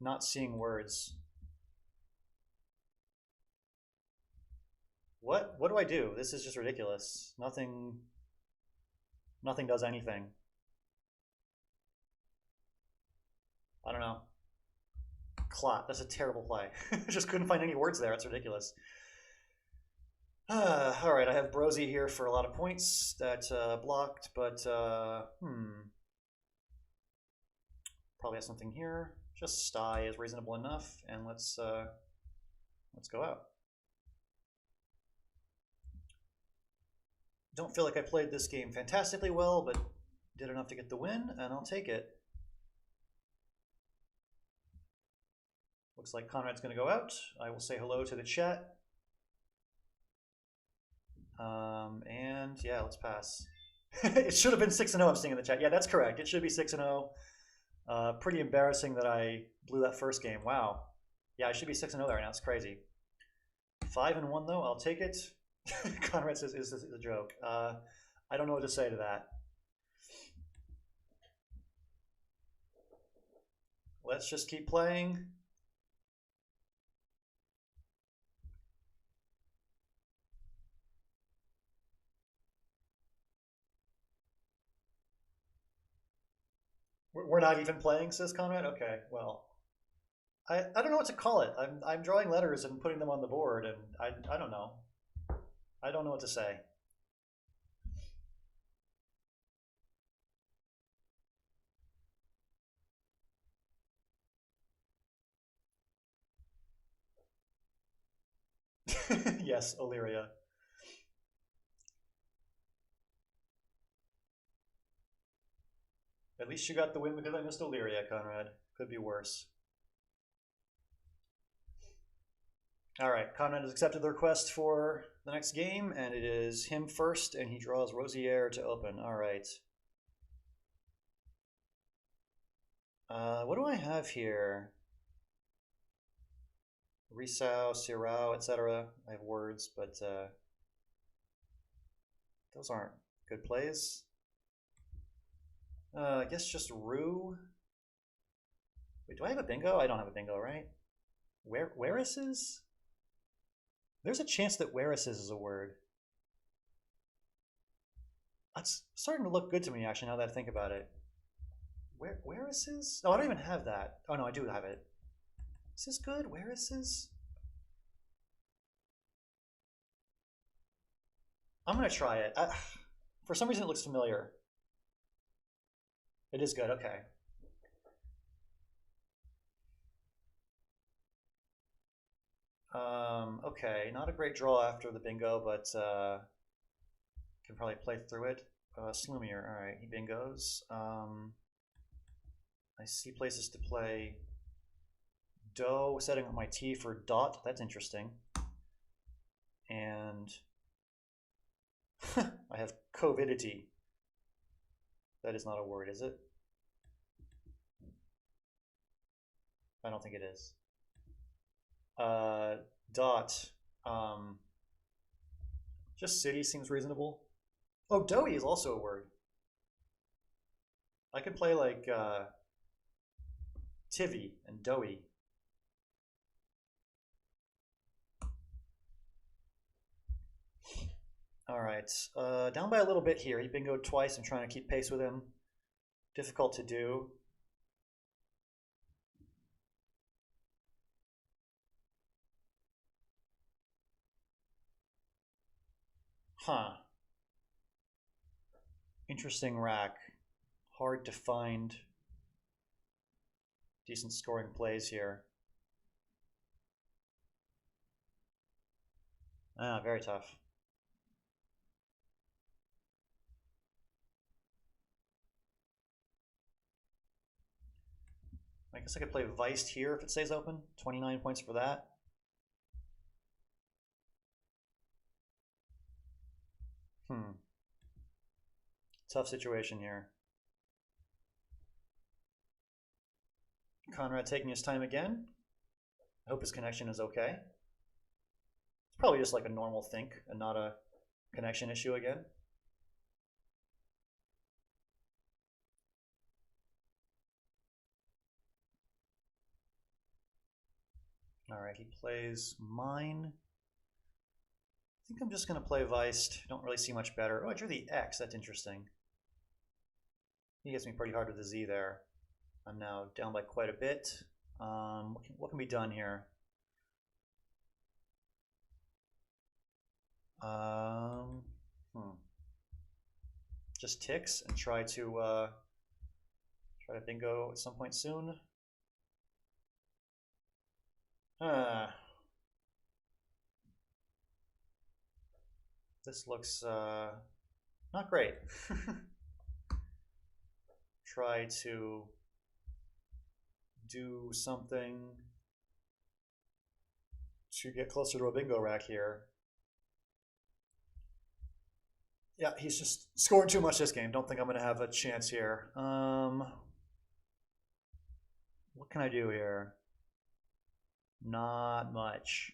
Not seeing words. What do I do? This is just ridiculous. Nothing does anything. I don't know. Clot. That's a terrible play. Just couldn't find any words there. It's ridiculous. All right, I have Brosy here for a lot of points that blocked, but probably have something here. Just Sty is reasonable enough, and let's go out. Don't feel like I played this game fantastically well, but did enough to get the win, and I'll take it. Looks like Conrad's going to go out. I will say hello to the chat. And yeah, let's pass. It should have been 6-0, I'm seeing in the chat. Yeah, that's correct. It should be 6-0. Pretty embarrassing that I blew that first game. Wow. Yeah, I should be 6-0 there now. It's crazy. 5-1 though, I'll take it. Conrad says, is this a joke? I don't know what to say to that. Let's just keep playing. We're not even playing, says Conrad? Okay, well. I don't know what to call it. I'm drawing letters and putting them on the board, and I don't know. I don't know what to say. Yes, Illyria. At least you got the win because I missed Illyria, Conrad. Could be worse. All right, Conrad has accepted the request for the next game, and it is him first, and he draws Rosier to open. All right. What do I have here? Risau, Sirao, etc. I have words, but those aren't good plays. I guess just Rue. Wait, do I have a bingo? I don't have a bingo, right? Whereas? There's a chance that whereas is a word. That's starting to look good to me, actually, now that I think about it. Whereas? Oh, I don't even have that. Oh, no, I do have it. Is this good? Whereas? I'm going to try it. For some reason, it looks familiar. It is good, okay. Okay, not a great draw after the bingo, but can probably play through it. Slumier, all right, he bingos. I see places to play Do, setting up my T for dot. That's interesting. And I have covidity. That is not a word, is it? I don't think it is. Dot. Just city seems reasonable. Oh, doughy is also a word. I could play like Tivy and doughy. All right, down by a little bit here. He bingoed twice. I'm trying to keep pace with him. Difficult to do. Huh. Interesting rack. Hard to find decent scoring plays here. Ah, very tough. I guess I could play Viced here if it stays open. 29 points for that. Tough situation here. Conrad taking his time again. I hope his connection is okay. It's probably just like a normal think and not a connection issue again. All right, he plays mine. I think I'm just going to play Viced. Don't really see much better. Oh, I drew the X. That's interesting. He gets me pretty hard with the Z there. I'm now down by quite a bit. What can be done here? Just ticks and try to bingo at some point soon. This looks not great. Try to do something to get closer to a bingo rack here. Yeah, he's just scoring too much this game. Don't think I'm going to have a chance here. What can I do here? Not much.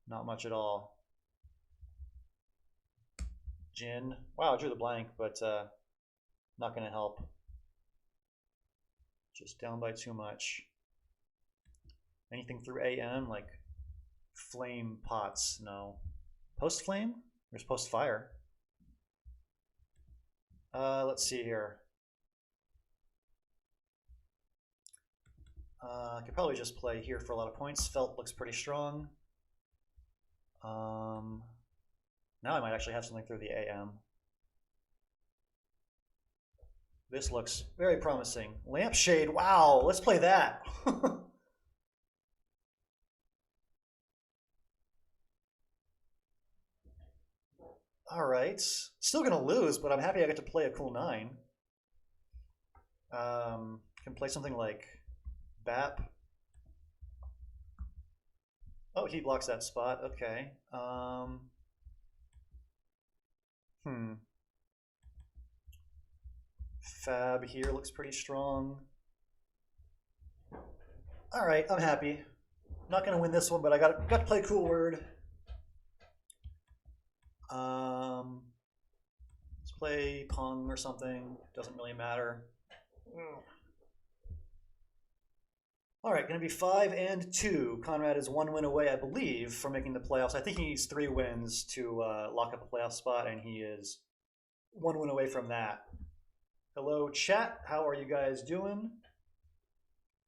Not much at all. Jin. Wow, I drew the blank, but not going to help. Just down by too much. Anything through AM, like flame pots? No. Post flame? There's post fire. Let's see here. I could probably just play here for a lot of points. Felt looks pretty strong. Now I might actually have something through the AM. This looks very promising. Lampshade, wow, let's play that. All right. Still gonna lose, but I'm happy I get to play a cool 9. Can play something like BAP. Oh, he blocks that spot. Okay. Fab here looks pretty strong. All right, I'm happy. Not gonna win this one, but I got to play cool word. Let's play Pong or something. Doesn't really matter. All right, going to be 5-2. Conrad is 1 win away, I believe, from making the playoffs. I think he needs 3 wins to lock up a playoff spot, and he is 1 win away from that. Hello, chat. How are you guys doing?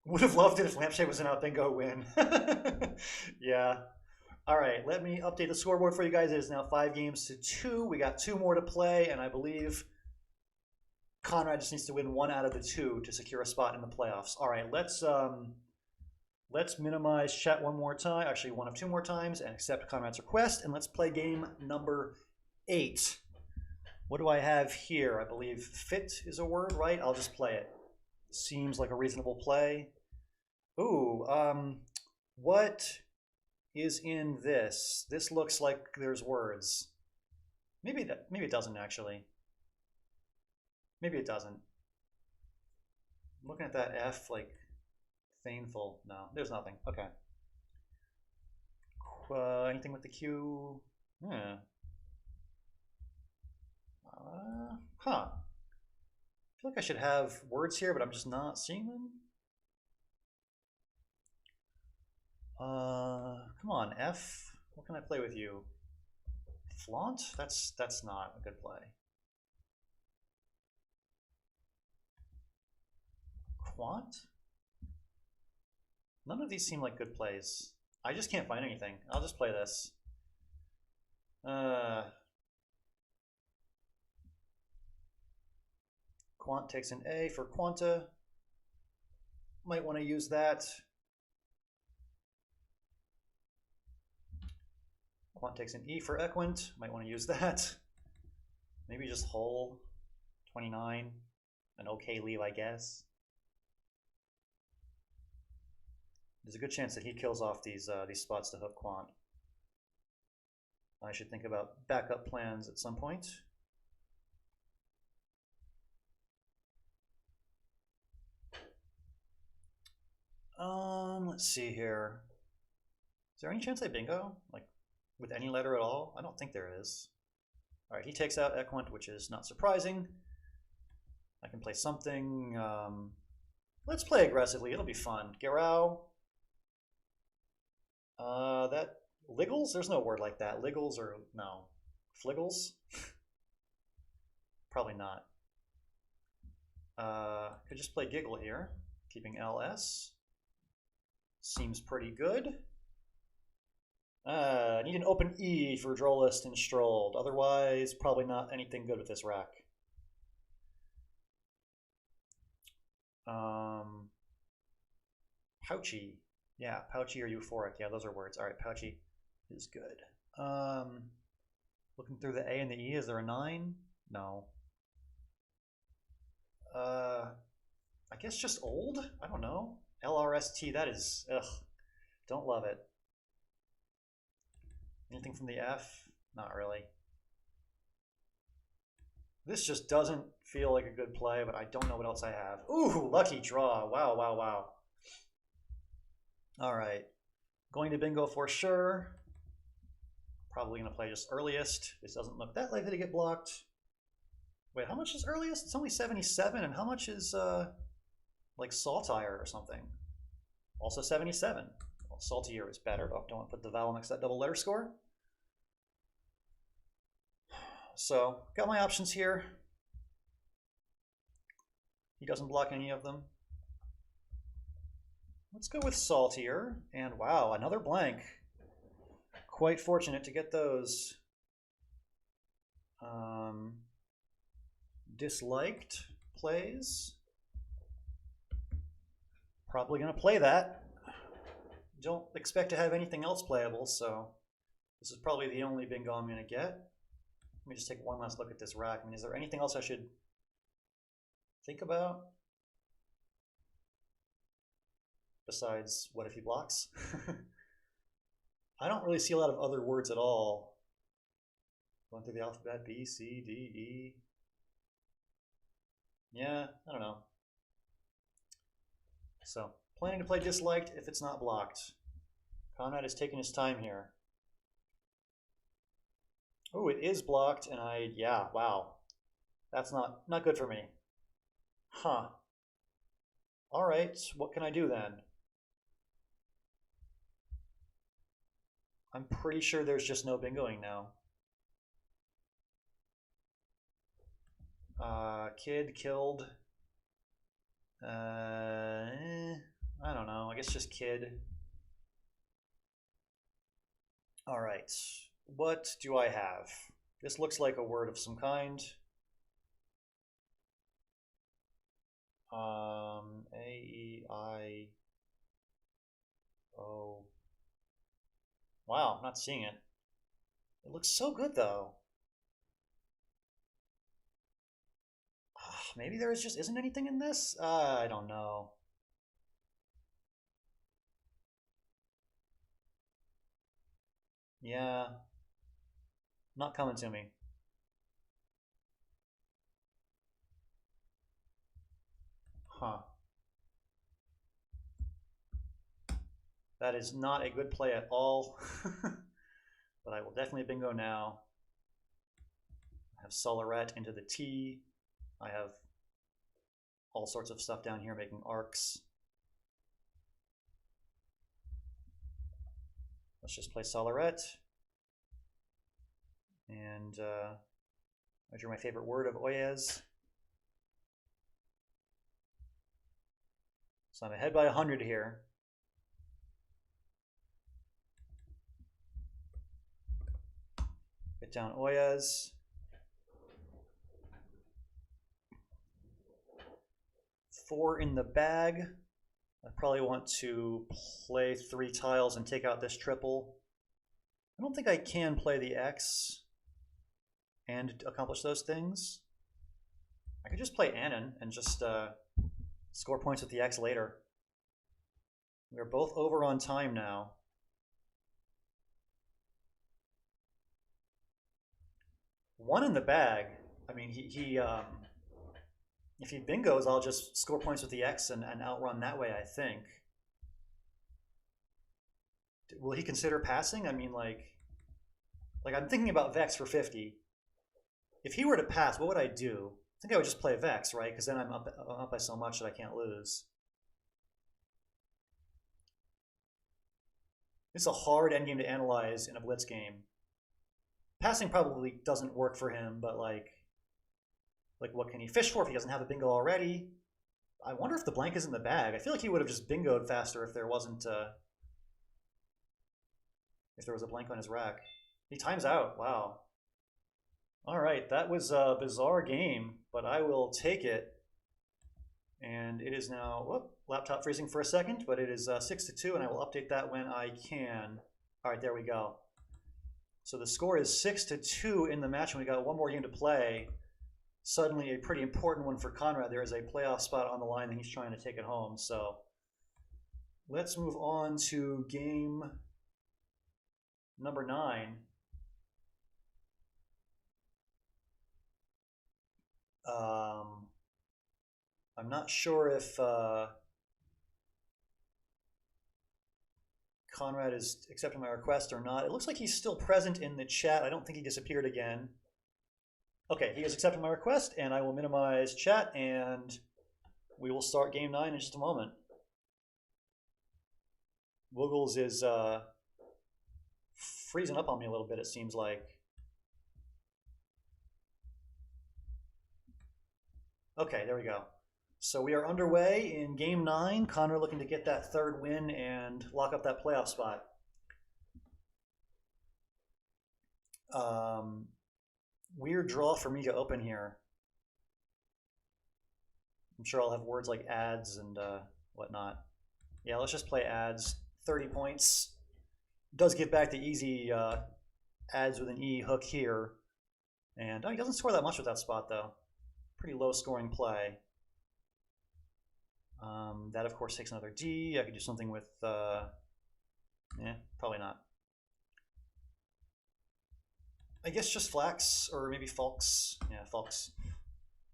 Would have loved it if Lampshade was an out bingo win. Yeah. All right, let me update the scoreboard for you guys. It is now 5-2. We got 2 more to play, and I believe Conrad just needs to win 1 out of the 2 to secure a spot in the playoffs. All right, let's minimize chat one more time, actually 1 of 2 more times, and accept Conrad's request, and let's play game number 8. What do I have here? I believe fit is a word, right? I'll just play it. Seems like a reasonable play. Ooh, what is in this? This looks like there's words. Maybe it doesn't actually. Maybe it doesn't. I'm looking at that F like Thainful. No, there's nothing. Okay. Anything with the Q? Yeah. Huh. I feel like I should have words here, but I'm just not seeing them. Come on, F. What can I play with you? Flaunt? That's not a good play. Quant? None of these seem like good plays. I just can't find anything. I'll just play this. Quant takes an A for Quanta. Might want to use that. Quant takes an E for Equant. Might want to use that. Maybe just Hull 29. An okay leave, I guess. There's a good chance that he kills off these spots to hook Quant. I should think about backup plans at some point. Let's see here. Is there any chance I bingo? Like, with any letter at all? I don't think there is. All right, he takes out Equant, which is not surprising. I can play something. Let's play aggressively. It'll be fun. Garau. That Liggles? There's no word like that. Liggles or no. Fliggles? Probably not. Could just play Giggle here, keeping LS. Seems pretty good. Need an open E for Drollist and Strolled. Otherwise, probably not anything good with this rack. Pouchy. Yeah, pouchy or euphoric. Yeah, those are words. All right, pouchy is good. Looking through the A and the E, is there a 9? No. I guess just old? I don't know. LRST, that is, ugh. Don't love it. Anything from the F? Not really. This just doesn't feel like a good play, but I don't know what else I have. Ooh, lucky draw. Wow, wow, wow. All right. Going to bingo for sure. Probably going to play just earliest. This doesn't look that likely to get blocked. Wait, how much is earliest? It's only 77. And how much is like Saltire or something? Also 77. Well, Saltier is better, but don't want to put the vowel next to that double letter score. So, got my options here. He doesn't block any of them. Let's go with Saltier. And wow, another blank. Quite fortunate to get those. Disliked plays. Probably going to play that. Don't expect to have anything else playable, so this is probably the only bingo I'm going to get. Let me just take one last look at this rack. I mean, is there anything else I should think about? Besides, what if he blocks? I don't really see a lot of other words at all. Going through the alphabet, B, C, D, E. Yeah, I don't know. So, planning to play disliked if it's not blocked. Conrad is taking his time here. Oh, it is blocked, and yeah, wow. That's not good for me. Huh. All right, what can I do then? I'm pretty sure there's just no bingoing now. Kid killed. I don't know. I guess just kid. All right. What do I have? This looks like a word of some kind. A-E-I-O. Wow, I'm not seeing it. It looks so good though. Maybe there just isn't anything in this? I don't know. Yeah. Not coming to me. Huh. That is not a good play at all. But I will definitely bingo now. I have Solarette into the T. I have all sorts of stuff down here making arcs. Let's just play Solarette. And I drew my favorite word of Oyez. So I'm ahead by 100 here. Get down Oyez. Four in the bag. I probably want to play 3 tiles and take out this triple. I don't think I can play the X and accomplish those things. I could just play Annan and just score points with the X later. We're both over on time now. One in the bag. I mean, if he bingos, I'll just score points with the X and outrun that way, I think. Will he consider passing? I mean, like I'm thinking about Vex for 50. If he were to pass, what would I do? I think I would just play Vex, right? Because then I'm up by so much that I can't lose. It's a hard endgame to analyze in a Blitz game. Passing probably doesn't work for him, but like what can he fish for if he doesn't have a bingo already? I wonder if the blank is in the bag. I feel like he would have just bingoed faster if there wasn't if there was a blank on his rack. He times out. Wow. All right, that was a bizarre game, but I will take it. And it is now, whoop, laptop freezing for a second, but it is 6-2, and I will update that when I can. All right, there we go. So the score is 6-2 in the match, and we got one more game to play. Suddenly a pretty important one for Conrad. There is a playoff spot on the line, and he's trying to take it home. So let's move on to game number 9. I'm not sure if Conrad is accepting my request or not. It looks like he's still present in the chat. I don't think he disappeared again. Okay, he has accepted my request, and I will minimize chat, and we will start game 9 in just a moment. Woogles is freezing up on me a little bit, it seems like. Okay, there we go. So we are underway in game 9. Conrad looking to get that 3rd win and lock up that playoff spot. Weird draw for me to open here. I'm sure I'll have words like ads and whatnot. Yeah, let's just play ads. 30 points. Does get back the easy ads with an E hook here. And he doesn't score that much with that spot, though. Pretty low scoring play. That, of course, takes another D. I could do something with, probably not. I guess just Flax, or maybe Falks. Yeah, Falks.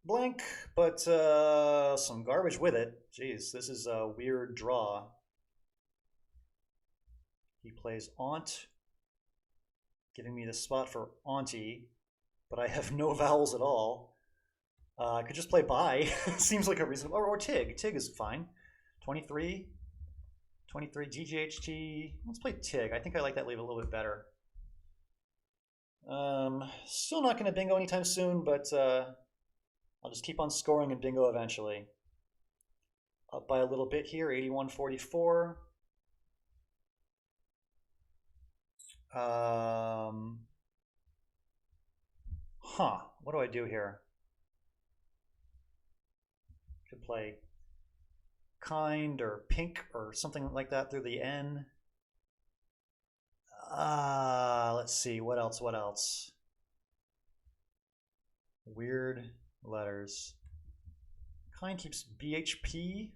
Blank, but some garbage with it. Jeez, this is a weird draw. He plays Aunt, giving me the spot for Auntie, but I have no vowels at all. I could just play Bye. Seems like a reasonable, or Tig. Tig is fine. 23, DGHT. Let's play Tig. I think I like that leave a little bit better. Still not going to bingo anytime soon, but I'll just keep on scoring and bingo eventually. Up by a little bit here, 81-44. What do I do here? Could play Kind or Pink or something like that through the N. Let's see, what else? Weird letters. Kind keeps BHP.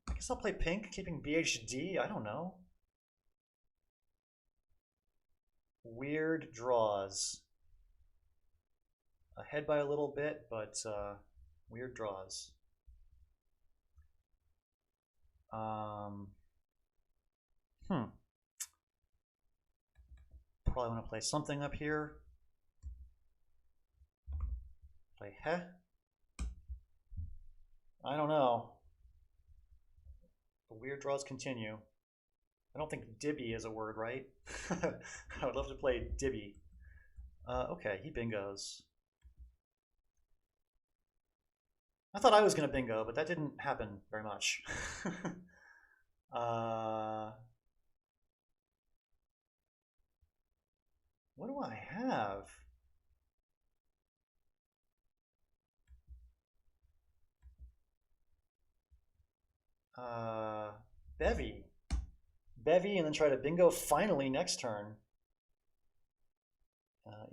I guess I'll play Pink, keeping BHD, I don't know. Weird draws. Ahead by a little bit, but weird draws. Probably want to play something up here. Play Heh. I don't know. The weird draws continue. I don't think Dibby is a word, right? I would love to play Dibby. Okay, he bingos. I thought I was going to bingo, but that didn't happen very much. What do I have? Bevy. Bevy, and then try to bingo finally next turn.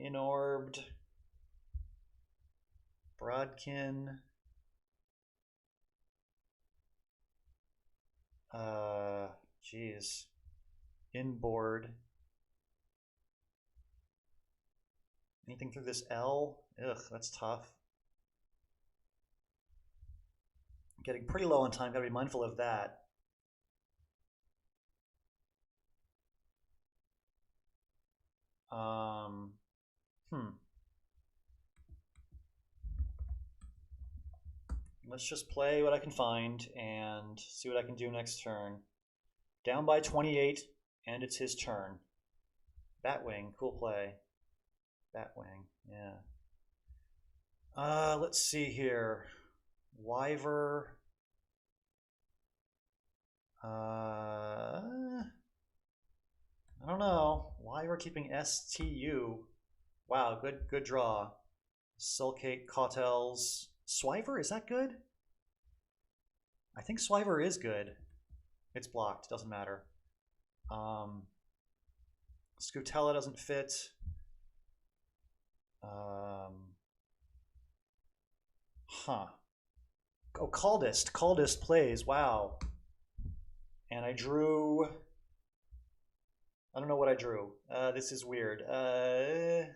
Inorbed. Brodkin. Geez. Inboard. Anything through this L? Ugh, that's tough. Getting pretty low on time, gotta be mindful of that. Let's just play what I can find and see what I can do next turn. Down by 28, and it's his turn. Batwing, cool play. Batwing, yeah. Let's see here. Wyver. I don't know. Wyver keeping STU. Wow, good draw. Sulcate, Cautels. Swiver, is that good? I think Swiver is good. It's blocked, doesn't matter. Scutella doesn't fit. Oh, Caldist. Caldist plays, wow. And I drew... I don't know what I drew. This is weird. I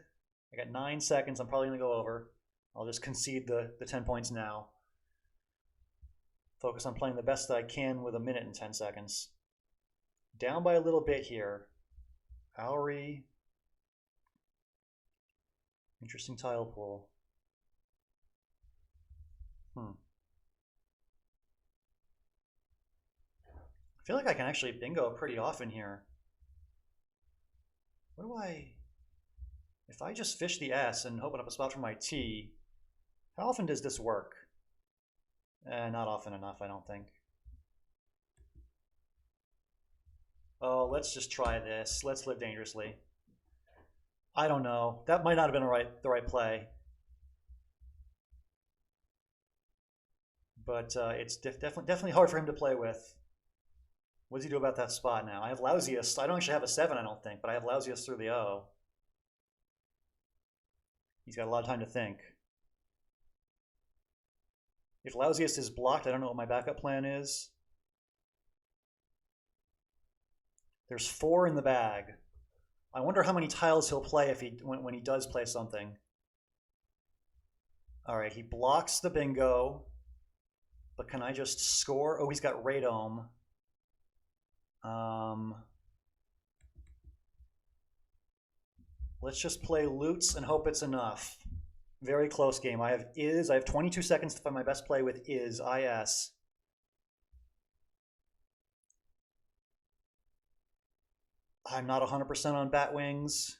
got 9 seconds. I'm probably going to go over. I'll just concede the 10 points now. Focus on playing the best that I can with a minute and 10 seconds. Down by a little bit here. Owry. Interesting tile pool. I feel like I can actually bingo pretty often here. What do I... If I just fish the S and open up a spot for my T, how often does this work? Not often enough, I don't think. Oh, let's just try this. Let's live dangerously. I don't know. That might not have been the right play. But it's definitely hard for him to play with. What does he do about that spot now? I have lousiest. I don't actually have a 7, I don't think, but I have lousiest through the O. He's got a lot of time to think. If lousiest is blocked, I don't know what my backup plan is. There's 4 in the bag. I wonder how many tiles he'll play if when he does play something. All right, he blocks the bingo, but can I just score? Oh, he's got radome. Let's just play loots and hope it's enough. Very close game. I have 22 seconds to find my best play with is. I'm not 100% on bat wings.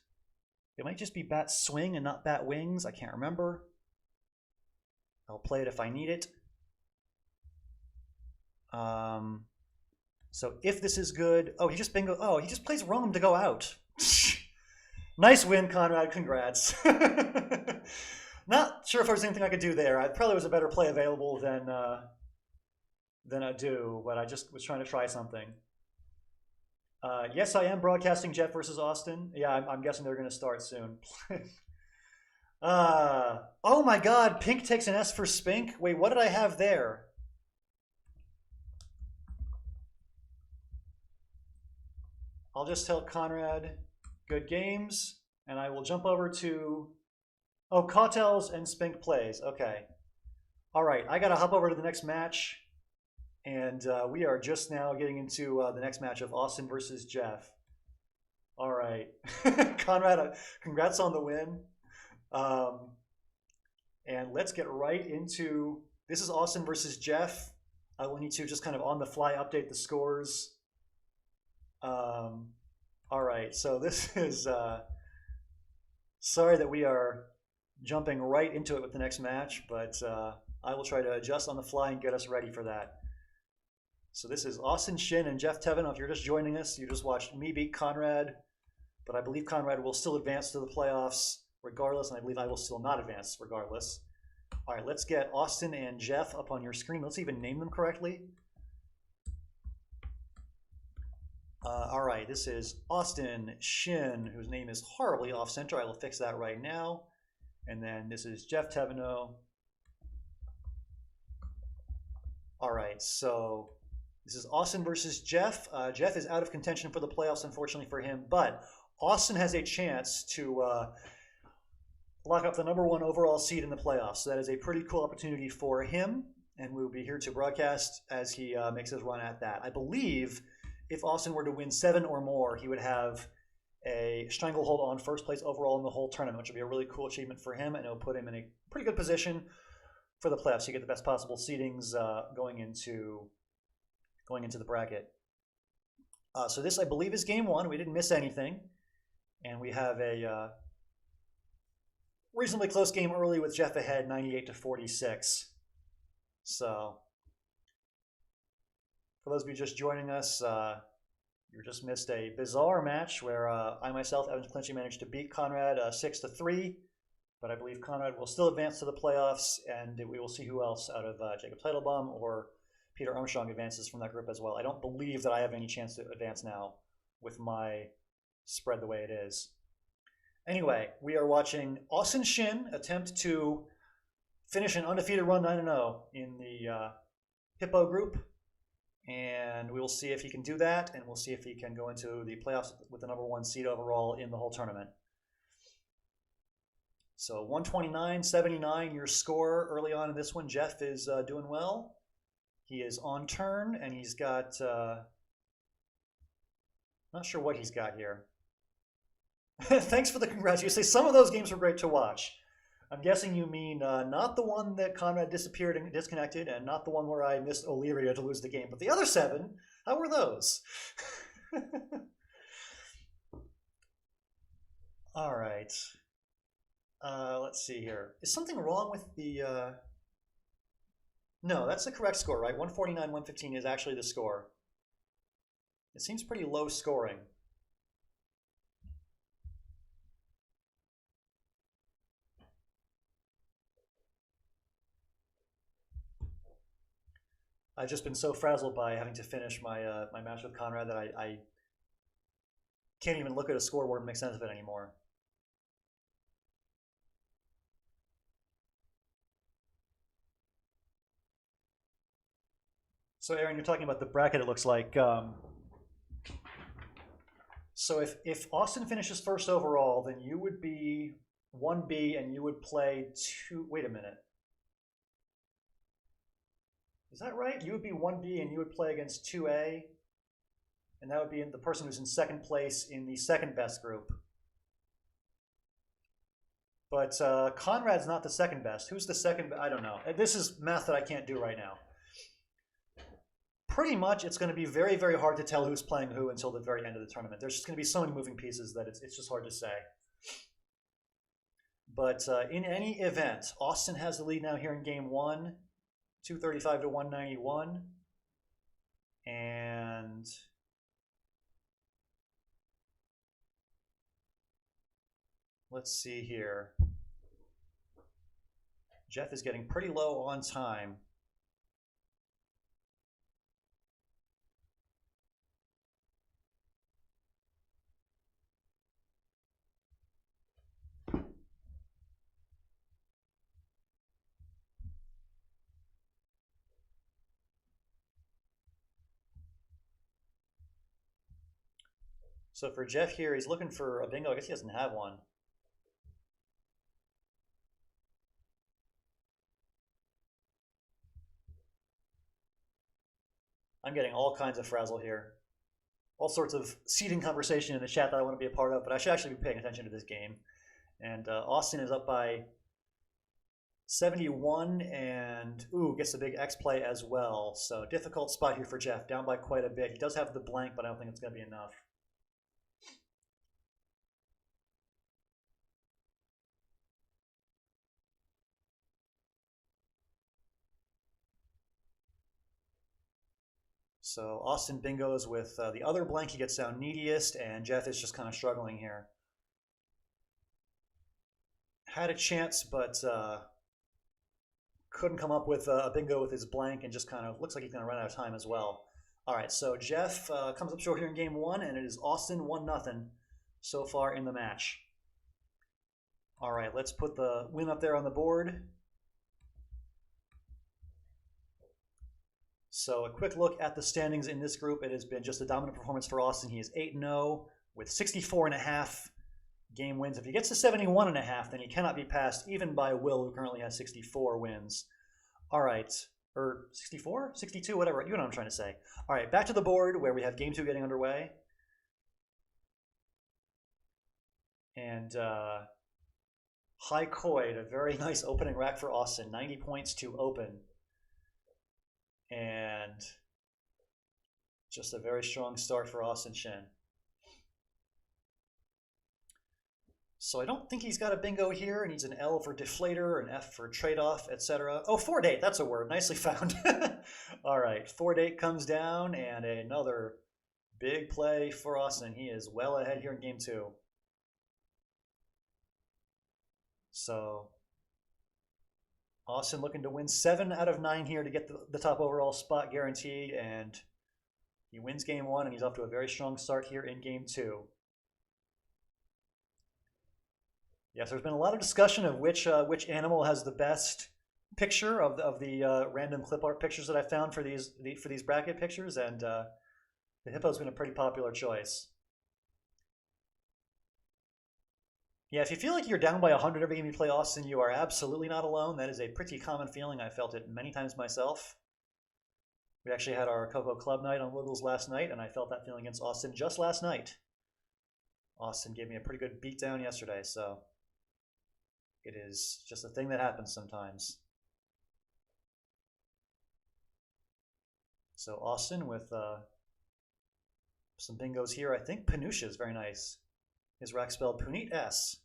It might just be bat swing and not bat wings. I can't remember. I'll play it if I need it. So if this is good, oh, he just bingo. Oh, he just plays roam to go out. Nice win, Conrad. Congrats. Not sure if there was anything I could do there. I probably was a better play available than I do, but I just was trying to try something. Yes, I am broadcasting Geoff versus Austin. Yeah, I'm guessing they're going to start soon. Oh my God, Pink takes an S for Spink. Wait, what did I have there? I'll just tell Conrad good games, and I will jump over to, oh, Cautels and Spink plays. Okay. All right, I got to hop over to the next match, and we are just now getting into the next match of Austin versus Geoff. All right. Conrad, congrats on the win. And let's get right into, this is Austin versus Geoff. I will need to just kind of on the fly update the scores. All right, so this is, sorry that we are jumping right into it with the next match, but I will try to adjust on the fly and get us ready for that. So this is Austin Shin and Geoff Thevenot. If you're just joining us, you just watched me beat Conrad, but I believe Conrad will still advance to the playoffs regardless, and I believe I will still not advance regardless. All right, let's get Austin and Geoff up on your screen. Let's even name them correctly. All right, this is Austin Shin, whose name is horribly off-center. I will fix that right now. And then this is Geoff Thevenot. All right, so this is Austin versus Geoff. Geoff is out of contention for the playoffs, unfortunately for him, but Austin has a chance to lock up the #1 overall seed in the playoffs. So that is a pretty cool opportunity for him, and we will be here to broadcast as he makes his run at that. I believe if Austin were to win 7 or more, he would have a stranglehold on first place overall in the whole tournament, which would be a really cool achievement for him, and it will put him in a pretty good position for the playoffs. You get the best possible seedings going into the bracket. So this, I believe, is game 1. We didn't miss anything, and we have a reasonably close game early with Geoff ahead, 98-46. So for those of you just joining us, you just missed a bizarre match where I myself, Evan Clinchy, managed to beat Conrad 6-3, but I believe Conrad will still advance to the playoffs, and we will see who else out of Jacob Teitelbaum or Peter Armstrong advances from that group as well. I don't believe that I have any chance to advance now with my spread the way it is. Anyway, we are watching Austin Shin attempt to finish an undefeated run 9-0 in the Hippo group. And we will see if he can do that, and we'll see if he can go into the playoffs with the #1 seed overall in the whole tournament. So 129-79, your score early on in this one. Geoff is doing well. He is on turn, and he's got, not sure what he's got here. Thanks for the congrats. You say some of those games were great to watch. I'm guessing you mean not the one that Conrad disappeared and disconnected, and not the one where I missed Olivia to lose the game, but the other 7. How were those? All right. Let's see here. Is something wrong with the... No, that's the correct score, right? 149-115 is actually the score. It seems pretty low scoring. I've just been so frazzled by having to finish my my match with Conrad that I can't even look at a scoreboard and make sense of it anymore. So Aaron, you're talking about the bracket, it looks like. So if Austin finishes first overall, then you would be 1B and you would play two. Wait a minute. Is that right? You would be 1B and you would play against 2A, and that would be the person who's in second place in the second best group. But Conrad's not the second best. Who's the second? I don't know. This is math that I can't do right now. Pretty much, it's going to be very, very hard to tell who's playing who until the very end of the tournament. There's just going to be so many moving pieces that it's just hard to say. But in any event, Austin has the lead now here in game one, 235 to 191. And let's see here. Geoff is getting pretty low on time. So for Geoff here, he's looking for a bingo. I guess he doesn't have one. I'm getting all kinds of frazzle here. All sorts of seeding conversation in the chat that I want to be a part of, but I should actually be paying attention to this game. And Austin is up by 71 and, ooh, gets a big X play as well. So difficult spot here for Geoff, down by quite a bit. He does have the blank, but I don't think it's going to be enough. So Austin bingos with the other blank. He gets down neediest, and Geoff is just kind of struggling here. Had a chance, but couldn't come up with a bingo with his blank, and just kind of looks like he's going to run out of time as well. All right, so Geoff comes up short here in game one, and it is Austin 1-0 so far in the match. All right, let's put the win up there on the board. So a quick look at the standings in this group. It has been just a dominant performance for Austin. He is 8-0 with 64.5 game wins. If he gets to 71.5, then he cannot be passed even by Will, who currently has 64 wins. All right, or 64, 62, whatever. You know what I'm trying to say. All right, back to the board where we have game two getting underway. And high Coid, a very nice opening rack for Austin. 90 points to open. And just a very strong start for Austin Shin. So I don't think he's got a bingo here. He needs an L for deflator, an F for trade-off, etc. Oh, 4-date, that's a word. Nicely found. All right, 4-date comes down, and another big play for Austin. He is well ahead here in game two. So Austin looking to win 7 out of 9 here to get the top overall spot guaranteed, and he wins game one, and he's off to a very strong start here in game two. Yes, there's been a lot of discussion of which animal has the best picture of the random clip art pictures that I found for these bracket pictures, and the hippo's been a pretty popular choice. Yeah, if you feel like you're down by 100 every game you play Austin, you are absolutely not alone. That is a pretty common feeling. I felt it many times myself. We actually had our Cocoa Club night on Wiggles last night, and I felt that feeling against Austin just last night. Austin gave me a pretty good beatdown yesterday, so it is just a thing that happens sometimes. So Austin with some bingos here. I think Panusha is very nice. His rack spelled Punit S.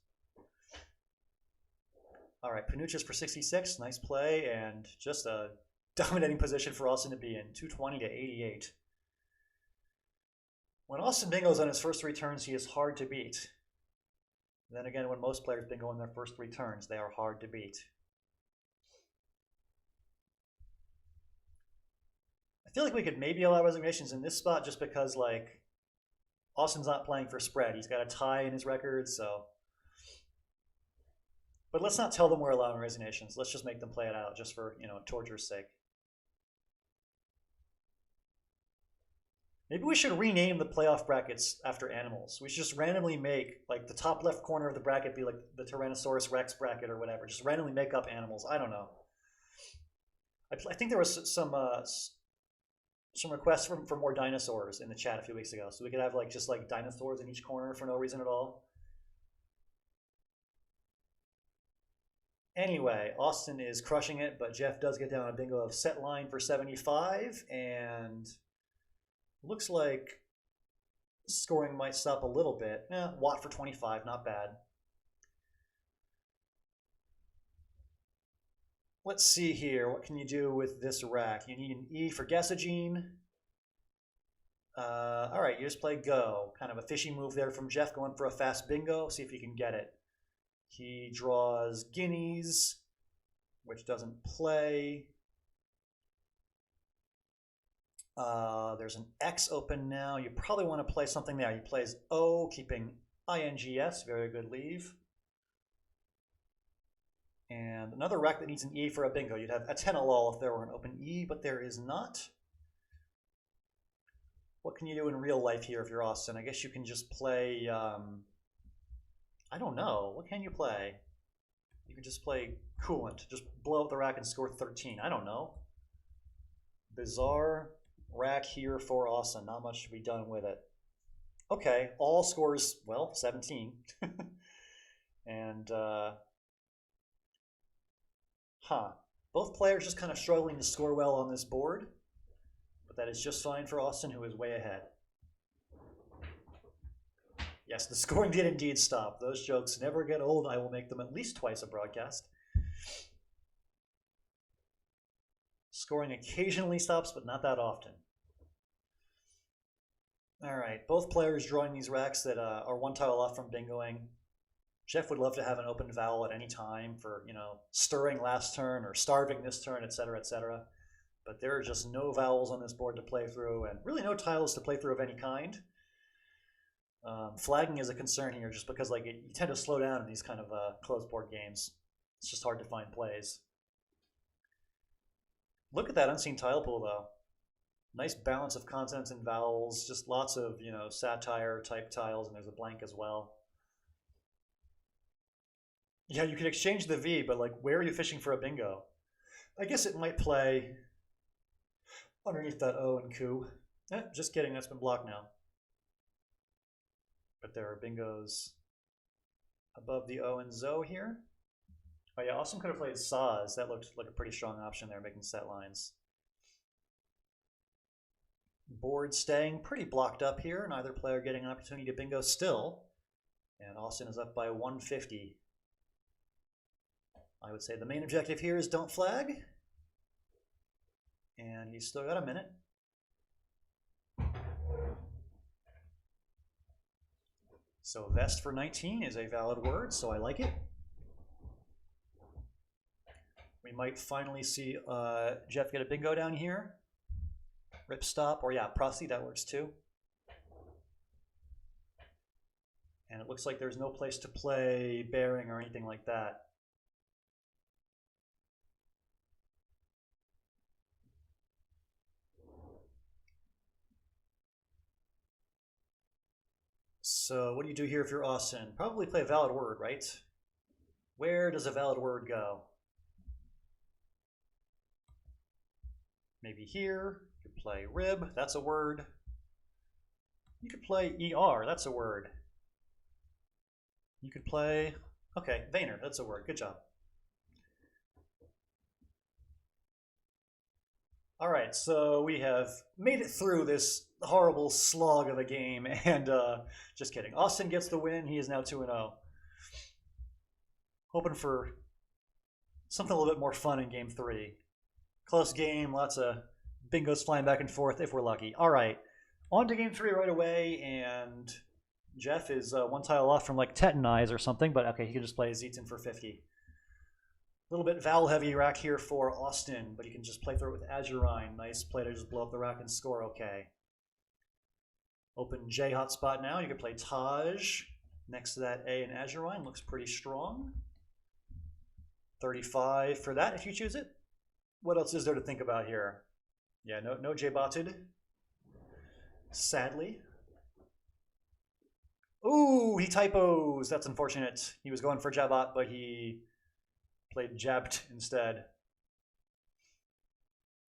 All right, Panuchas for 66. Nice play, and just a dominating position for Austin to be in. 220 to 88. When Austin bingos on his first 3 turns, he is hard to beat. Then again, when most players bingo on their first 3 turns, they are hard to beat. I feel like we could maybe allow resignations in this spot just because, like, Austin's not playing for spread. He's got a tie in his record, so. But let's not tell them we're allowing resignations. Let's just make them play it out just for, torture's sake. Maybe we should rename the playoff brackets after animals. We should just randomly make, like, the top left corner of the bracket be like the Tyrannosaurus Rex bracket or whatever. Just randomly make up animals. I don't know. I think there was some requests for more dinosaurs in the chat a few weeks ago, so we could have like just like dinosaurs in each corner for no reason at all. Anyway, Austin is crushing it, but Geoff does get down a bingo of set line for 75, and looks like scoring might stop a little bit. Watt for 25, not bad. Let's see here. What can you do with this rack? You need an E for Guessagene. All right, you just play go. Kind of a fishy move there from Geoff, going for a fast bingo. See if he can get it. He draws guineas, which doesn't play. There's an X open now. You probably want to play something there. He plays O, keeping INGS. Very good leave. And another rack that needs an E for a bingo. You'd have a Atenolol if there were an open E, but there is not. What can you do in real life here if you're Austin? I guess you can just play, I don't know. What can you play? You can just play Coolant. Just blow up the rack and score 13. I don't know. Bizarre rack here for Austin. Not much to be done with it. Okay, all scores, well, 17. And, both players just kind of struggling to score well on this board, but that is just fine for Austin, who is way ahead. Yes, the scoring did indeed stop. Those jokes never get old. I will make them at least twice a broadcast. Scoring occasionally stops, but not that often. All right, both players drawing these racks that are one tile off from bingoing. Geoff would love to have an open vowel at any time for, you know, stirring last turn or starving this turn, etc., etc. But there are just no vowels on this board to play through, and really no tiles to play through of any kind. Flagging is a concern here, just because like you tend to slow down in these kind of closed board games. It's just hard to find plays. Look at that unseen tile pool, though. Nice balance of consonants and vowels. Just lots of, you know, satire type tiles, and there's a blank as well. Yeah, you could exchange the V, but like, where are you fishing for a bingo? I guess it might play underneath that O and Q. Just kidding, that's been blocked now. But there are bingos above the O and Zo here. Oh yeah, Austin could have played Saz. That looked like a pretty strong option there, making set lines. Board staying pretty blocked up here. Neither player getting an opportunity to bingo still. And Austin is up by 150. I would say the main objective here is don't flag. And he's still got a minute. So vest for 19 is a valid word, so I like it. We might finally see Geoff get a bingo down here. Rip stop, or yeah, prosy, that works too. And it looks like there's no place to play bearing or anything like that. So what do you do here if you're Austin? Probably play a valid word, right? Where does a valid word go? Maybe here. You could play rib, that's a word. You could play ER, that's a word. You could play, okay, Vayner, that's a word, good job. All right, so we have made it through this horrible slog of a game, and just kidding. Austin gets the win, he is now 2-0. Hoping for something a little bit more fun in game 3. Close game, lots of bingos flying back and forth if we're lucky. All right, on to game 3 right away, and Geoff is one tile off from like Tetanize or something, but okay, he can just play Zeton for 50. A little bit vowel heavy rack here for Austin, but he can just play through it with Azurine. Nice play to just blow up the rack and score okay. Open J hotspot now. You can play Taj next to that A and Azurine. Looks pretty strong. 35 for that if you choose it. What else is there to think about here? Yeah, no J-botted. Sadly. Ooh, he typos. That's unfortunate. He was going for Jabot, but he played Jabt instead.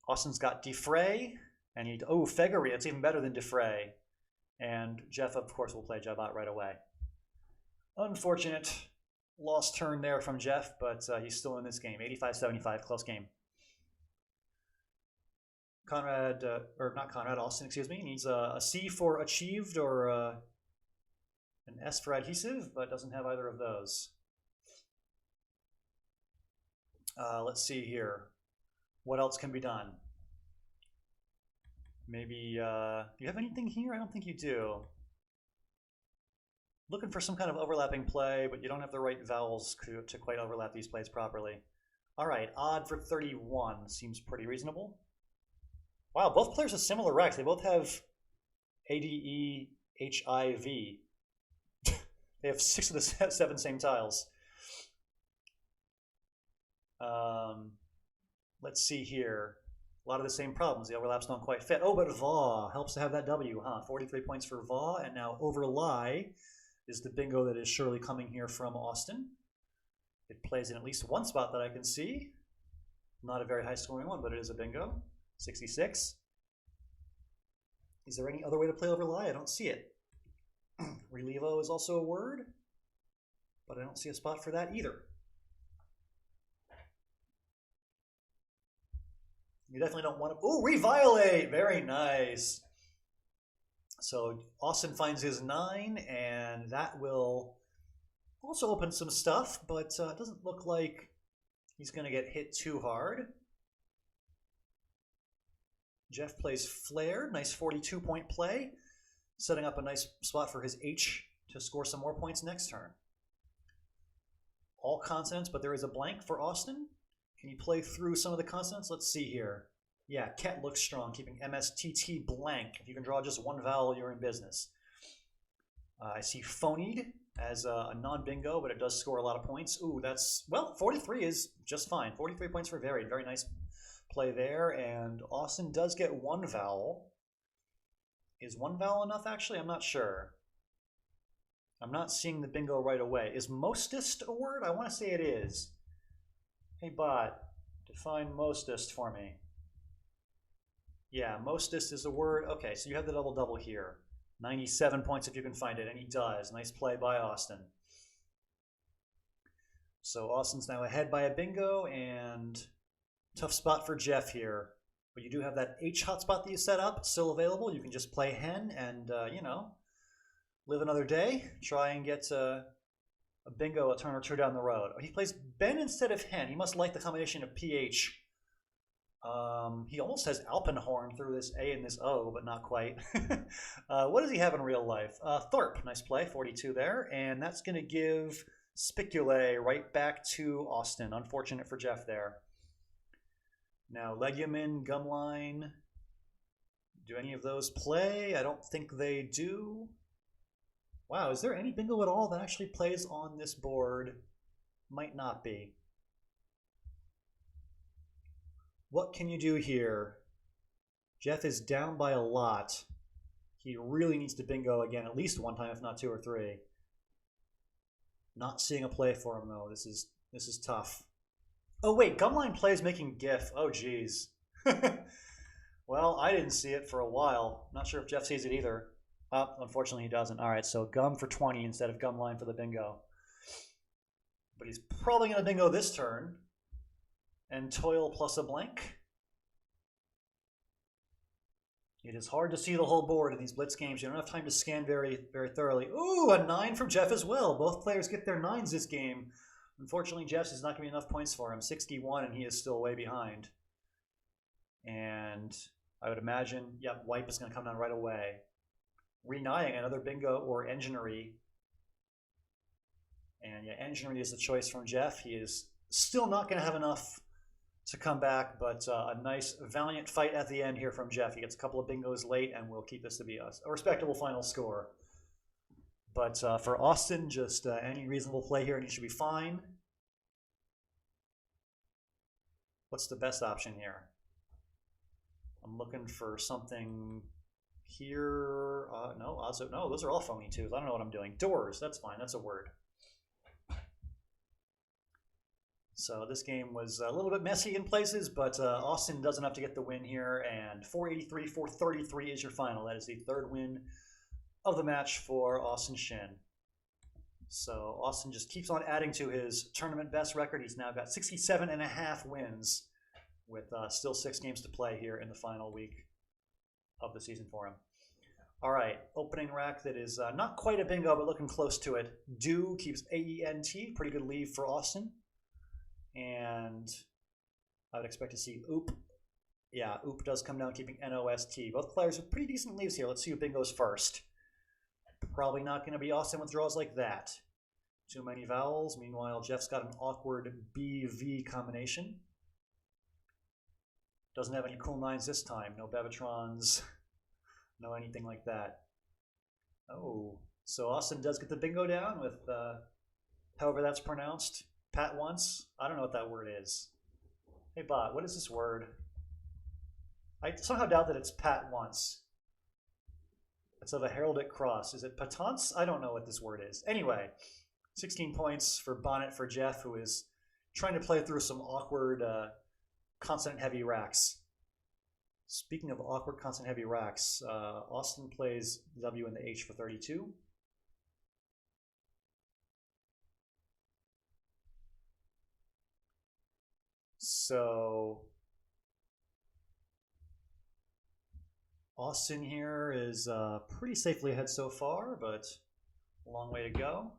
Austin's got Defray, and he Feggery. It's even better than Defray. And Geoff, of course, will play Jabot right away. Unfortunate lost turn there from Geoff, but he's still in this game. 85-75, close game. Conrad, or not Conrad, Austin, excuse me, needs a C for achieved or an S for adhesive, but doesn't have either of those. Let's see here. What else can be done? Maybe, do you have anything here? I don't think you do. Looking for some kind of overlapping play, but you don't have the right vowels to quite overlap these plays properly. All right, odd for 31 seems pretty reasonable. Wow, both players have similar recs. They both have ADEHIV. They have 6 of the 7 same tiles. Let's see here. A lot of the same problems. The overlaps don't quite fit. Oh, but Va helps to have that W, huh? 43 points for Va, and now Overlie is the bingo that is surely coming here from Austin. It plays in at least one spot that I can see. Not a very high scoring one, but it is a bingo. 66. Is there any other way to play Overlie? I don't see it. Relievo is also a word, but I don't see a spot for that either. You definitely don't want to... Ooh, Reviolate! Very nice. So Austin finds his 9, and that will also open some stuff, but it doesn't look like he's going to get hit too hard. Geoff plays Flared, nice 42-point play, setting up a nice spot for his H to score some more points next turn. All consonants, but there is a blank for Austin. Can you play through some of the consonants? Let's see here. Yeah, Ket looks strong, keeping MSTT blank. If you can draw just one vowel, you're in business. I see Phonied as a non-bingo, but it does score a lot of points. Ooh, that's, well, 43 is just fine. 43 points for Varied. Very nice play there, and Austin does get one vowel. Is one vowel enough, actually? I'm not sure. I'm not seeing the bingo right away. Is mostest a word? I want to say it is. Hey, bot, define mostest for me. Yeah, mostest is a word. Okay, so you have the double-double here. 97 points if you can find it, and he does. Nice play by Austin. So Austin's now ahead by a bingo, and tough spot for Geoff here. But you do have that H hotspot that you set up still available. You can just play Hen and, you know, live another day. Try and get a bingo a turn or two down the road. He plays Ben instead of Hen. He must like the combination of PH. He almost has Alpenhorn through this A and this O, but not quite. What does he have in real life? Thorpe, nice play, 42 there. And that's going to give Spiculae right back to Austin. Unfortunate for Geoff there. Now, Legumin, Gumline, do any of those play? I don't think they do. Wow, is there any bingo at all that actually plays on this board? Might not be. What can you do here? Geoff is down by a lot. He really needs to bingo again at least one time, if not 2 or 3. Not seeing a play for him, though. This is tough. Oh, wait, Gumline plays making GIF. Oh, geez. Well, I didn't see it for a while. Not sure if Geoff sees it either. Oh, unfortunately, he doesn't. All right, so Gum for 20 instead of Gumline for the bingo. But he's probably going to bingo this turn. And Toil plus a blank. It is hard to see the whole board in these Blitz games. You don't have time to scan very, very thoroughly. Ooh, a 9 from Geoff as well. Both players get their 9s this game. Unfortunately, Geoff's is not going to be enough points for him. 61, and he is still way behind. And I would imagine, yep, Wipe is going to come down right away. Renying another bingo or Enginery. And yeah, Enginery is the choice from Geoff. He is still not going to have enough to come back, but a nice, valiant fight at the end here from Geoff. He gets a couple of bingos late, and we'll keep this to be a respectable final score. But for Austin, just any reasonable play here, and he should be fine. What's the best option here? I'm looking for something Here, no, also, no, those are all phony twos. I don't know what I'm doing. Doors, that's fine, that's a word. So this game was a little bit messy in places, but Austin does enough to get the win here, and 483-433 is your final. That is the third win of the match for Austin Shin. So Austin just keeps on adding to his tournament best record. He's now got 67.5 wins with still 6 games to play here in the final week of the season for him. All right, opening rack that is not quite a bingo, but looking close to it. Do keeps AENT, pretty good lead for Austin. And I would expect to see Oop. Yeah, Oop does come down, keeping NOST. Both players with pretty decent leads here. Let's see who bingos first. Probably not going to be Austin with draws like that. Too many vowels. Meanwhile, Geoff's got an awkward BV combination. Doesn't have any cool nines this time. No Bevatrons. No anything like that. Oh, so Austin does get the bingo down with however that's pronounced. Pat once. I don't know what that word is. Hey bot, what is this word? I somehow doubt that it's Pat once. It's of a heraldic cross. Is it patance? I don't know what this word is. Anyway, 16 points for Bonnet for Geoff, who is trying to play through some awkward consonant-heavy racks. Speaking of awkward consonant-heavy racks, Austin plays W and the H for 32. So Austin here is pretty safely ahead so far, but a long way to go.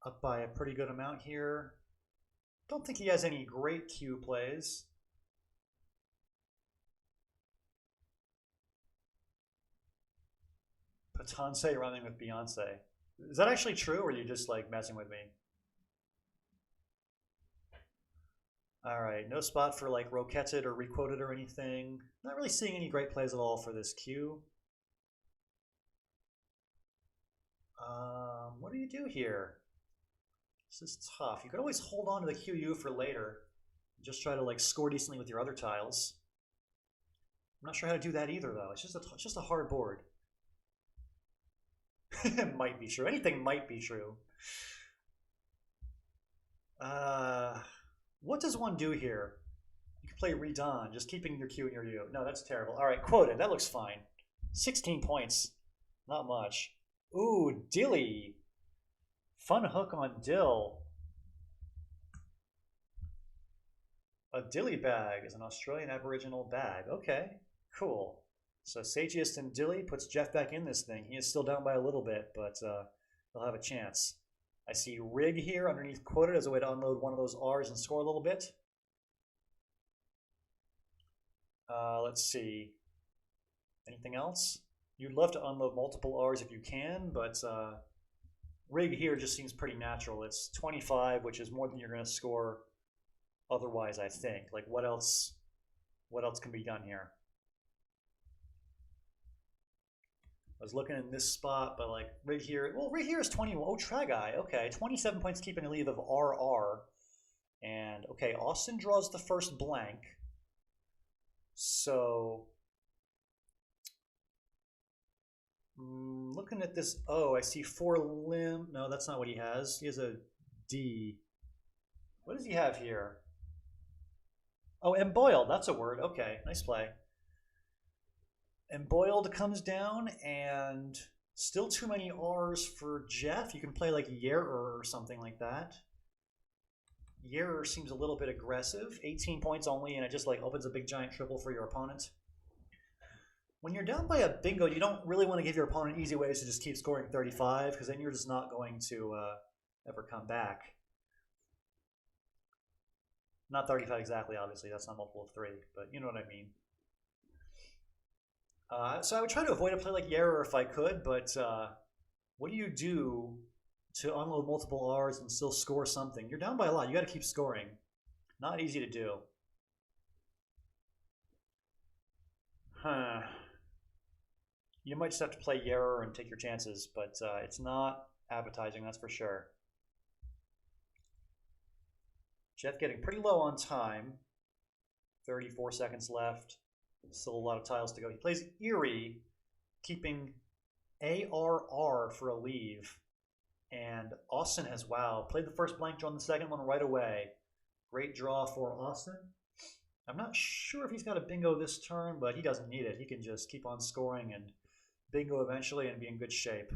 Up by a pretty good amount here. Don't think he has any great cue plays. Patance rhyming with Beyonce. Is that actually true, or are you just like messing with me? All right, no spot for like roquetted or requoted or anything. Not really seeing any great plays at all for this cue. What do you do here? This is tough. You could always hold on to the QU for later. Just try to like score decently with your other tiles. I'm not sure how to do that either, though. It's just a hard board. It might be true. Anything might be true. What does one do here? You can play redone, just keeping your Q and your U. No, that's terrible. All right, quoted. That looks fine. 16 points. Not much. Ooh, Dilly. Fun hook on Dill. A Dilly bag is an Australian Aboriginal bag. Okay, cool. So Sagiest and Dilly puts Geoff back in this thing. He is still down by a little bit, but he'll have a chance. I see Rig here underneath quoted as a way to unload one of those R's and score a little bit. Let's see. Anything else? You'd love to unload multiple R's if you can, but Rig here just seems pretty natural. It's 25, which is more than you're going to score otherwise, I think. Like, what else can be done here? I was looking in this spot, but like Rig here, well, Rig here is 21. Oh, try guy. Okay, 27 points keeping a lead of RR. And okay, Austin draws the first blank. So looking at this, oh, I see 4 limb. No, that's not what he has. He has a D. What does he have here? Oh, emboiled. That's a word. Okay, nice play. Emboiled comes down, and still too many R's for Geoff. You can play like Yerer or something like that. Yerer seems a little bit aggressive. 18 points only, and it just like opens a big giant triple for your opponent. When you're down by a bingo, you don't really want to give your opponent easy ways to just keep scoring 35, because then you're just not going to ever come back. Not 35 exactly, obviously. That's not multiple of 3, but you know what I mean. So I would try to avoid a play like Yerer if I could, but what do you do to unload multiple R's and still score something? You're down by a lot. You got to keep scoring. Not easy to do. Huh. You might just have to play Yerer and take your chances, but it's not appetizing, that's for sure. Geoff getting pretty low on time. 34 seconds left. Still a lot of tiles to go. He plays Erie, keeping ARR for a leave. And Austin has, wow, played the first blank, drawn the second one right away. Great draw for Austin. I'm not sure if he's got a bingo this turn, but he doesn't need it. He can just keep on scoring and bingo eventually and be in good shape.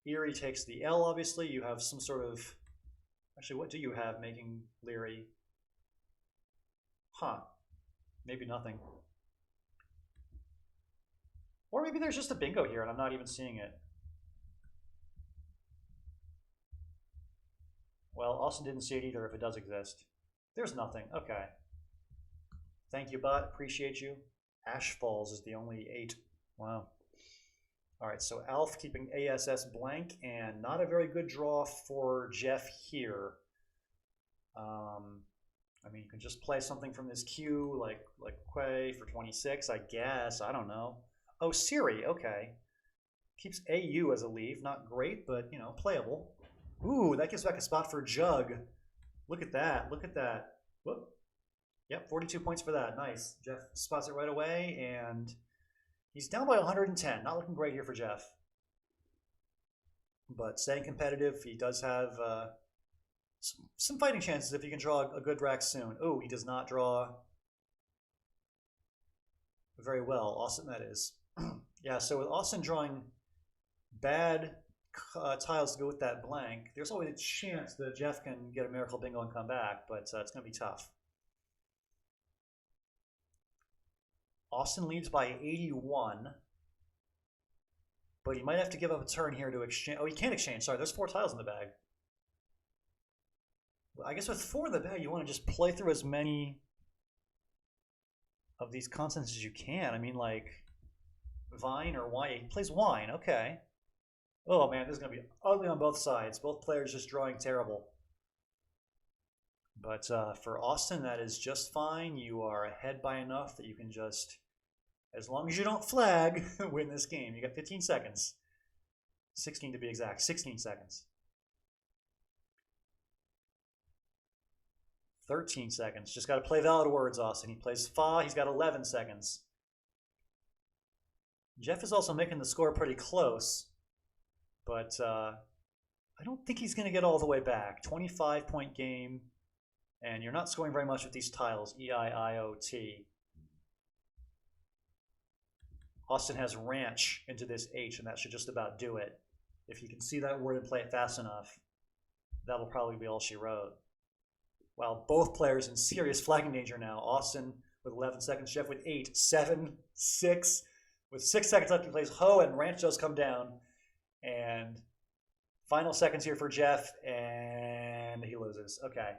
Erie takes the L, obviously. You have some sort of... Actually, what do you have making Leary? Huh. Maybe nothing. Or maybe there's just a bingo here and I'm not even seeing it. Well, Austin didn't see it either if it does exist. There's nothing. Okay. Thank you, bud. Appreciate you. Ash Falls is the only 8. Wow. All right, so Alf keeping ASS blank, and not a very good draw for Geoff here. I mean, you can just play something from this queue, like Quay for 26, I guess. I don't know. Oh, Siri, okay. Keeps AU as a leave. Not great, but, you know, playable. Ooh, that gives back a spot for Jug. Look at that. Look at that. Whoop. Yep, 42 points for that. Nice. Geoff spots it right away, and he's down by 110. Not looking great here for Geoff. But staying competitive, he does have some fighting chances if he can draw a good rack soon. Oh, he does not draw very well. Austin, that is. Yeah, so with Austin drawing bad tiles to go with that blank, there's always a chance that Geoff can get a miracle bingo and come back, but it's going to be tough. Austin leads by 81, but he might have to give up a turn here to exchange. Oh, he can't exchange. Sorry, there's 4 tiles in the bag. Well, I guess with 4 in the bag, you want to just play through as many of these constants as you can. I mean, like Vine or Wine. He plays Wine. Okay. Oh man, this is going to be ugly on both sides. Both players just drawing terrible. But for Austin, that is just fine. You are ahead by enough that you can just, as long as you don't flag, win this game. You got 15 seconds. 16 to be exact. 16 seconds. 13 seconds. Just got to play valid words, Austin. He plays Fa. He's got 11 seconds. Geoff is also making the score pretty close, but I don't think he's going to get all the way back. 25-point game, and you're not scoring very much with these tiles, E-I-I-O-T. Austin has ranch into this H, and that should just about do it. If you can see that word and play it fast enough, that'll probably be all she wrote. Wow, both players in serious flagging danger now. Austin with 11 seconds, Geoff with 8, 7, 6. With 6 seconds left, he plays Ho, and ranch does come down. And final seconds here for Geoff, and he loses. Okay.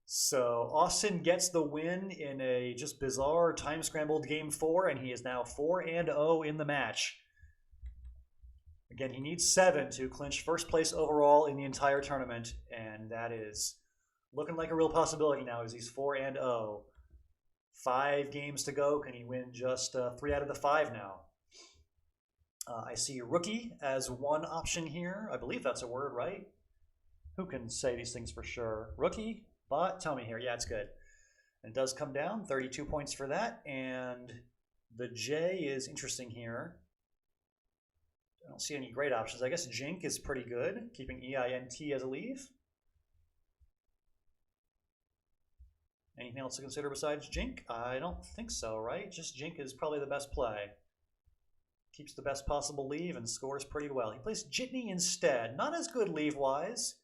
So Austin gets the win in a just bizarre time-scrambled game 4, and he is now 4-0 in the match. Again, he needs 7 to clinch first place overall in the entire tournament, and that is looking like a real possibility now as he's 4-0. 5 games to go. Can he win just 3 out of the 5 now? I see rookie as one option here. I believe that's a word, right? Who can say these things for sure? Rookie? But tell me here. Yeah, it's good. And it does come down. 32 points for that. And the J is interesting here. I don't see any great options. I guess Jink is pretty good, keeping EINT as a leave. Anything else to consider besides Jink? I don't think so, right? Just Jink is probably the best play. Keeps the best possible leave and scores pretty well. He plays Jitney instead. Not as good leave-wise,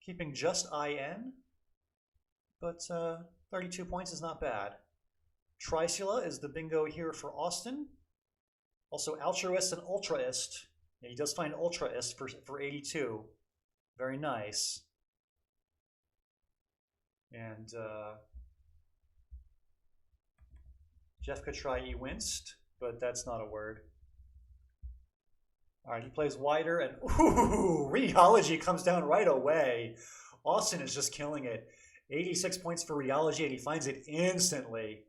keeping just IN. But 32 points is not bad. Trisula is the bingo here for Austin. Also Altruist and Ultraist. Yeah, he does find Ultraist for 82. Very nice. And Geoff could try E-Winst, but that's not a word. All right, he plays wider, and ooh, Rheology comes down right away. Austin is just killing it. 86 points for Rheology, and he finds it instantly.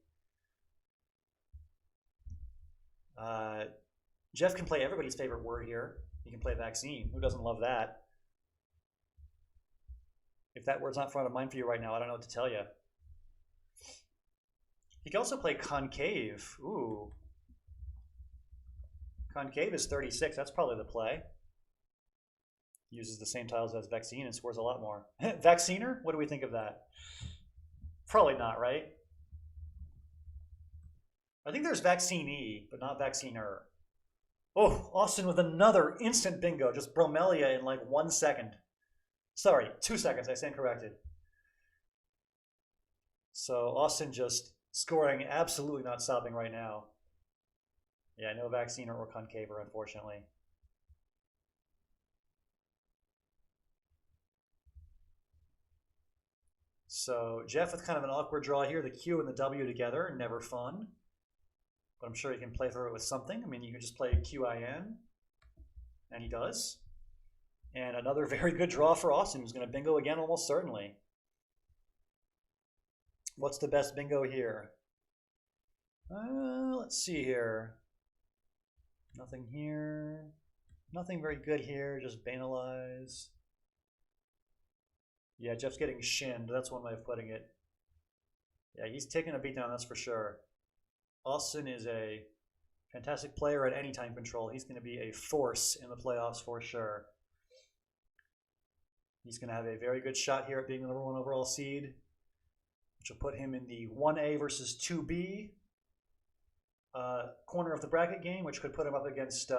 Geoff can play everybody's favorite word here. He can play vaccine. Who doesn't love that? If that word's not front of mind for you right now, I don't know what to tell you. You can also play concave. Ooh. Concave is 36. That's probably the play. Uses the same tiles as Vaccine and scores a lot more. Vacciner? What do we think of that? Probably not, right? I think there's Vaccinee, but not Vacciner. Oh, Austin with another instant bingo. Just bromelia in like 1 second. Sorry, 2 seconds. I stand corrected. So Austin just scoring, absolutely not stopping right now. Yeah, no Vacciner or Concaver, unfortunately. So Geoff with kind of an awkward draw here. The Q and the W together, never fun. But I'm sure he can play through it with something. I mean, you can just play QIN, and he does. And another very good draw for Austin, who's going to bingo again almost certainly. What's the best bingo here? Let's see here. Nothing here. Nothing very good here, just banalize. Yeah, Geoff's getting shinned. That's one way of putting it. Yeah, he's taking a beat down, that's for sure. Austin is a fantastic player at any time control. He's going to be a force in the playoffs for sure. He's going to have a very good shot here at being the #1 overall seed, which will put him in the 1A versus 2B corner of the bracket game, which could put him up against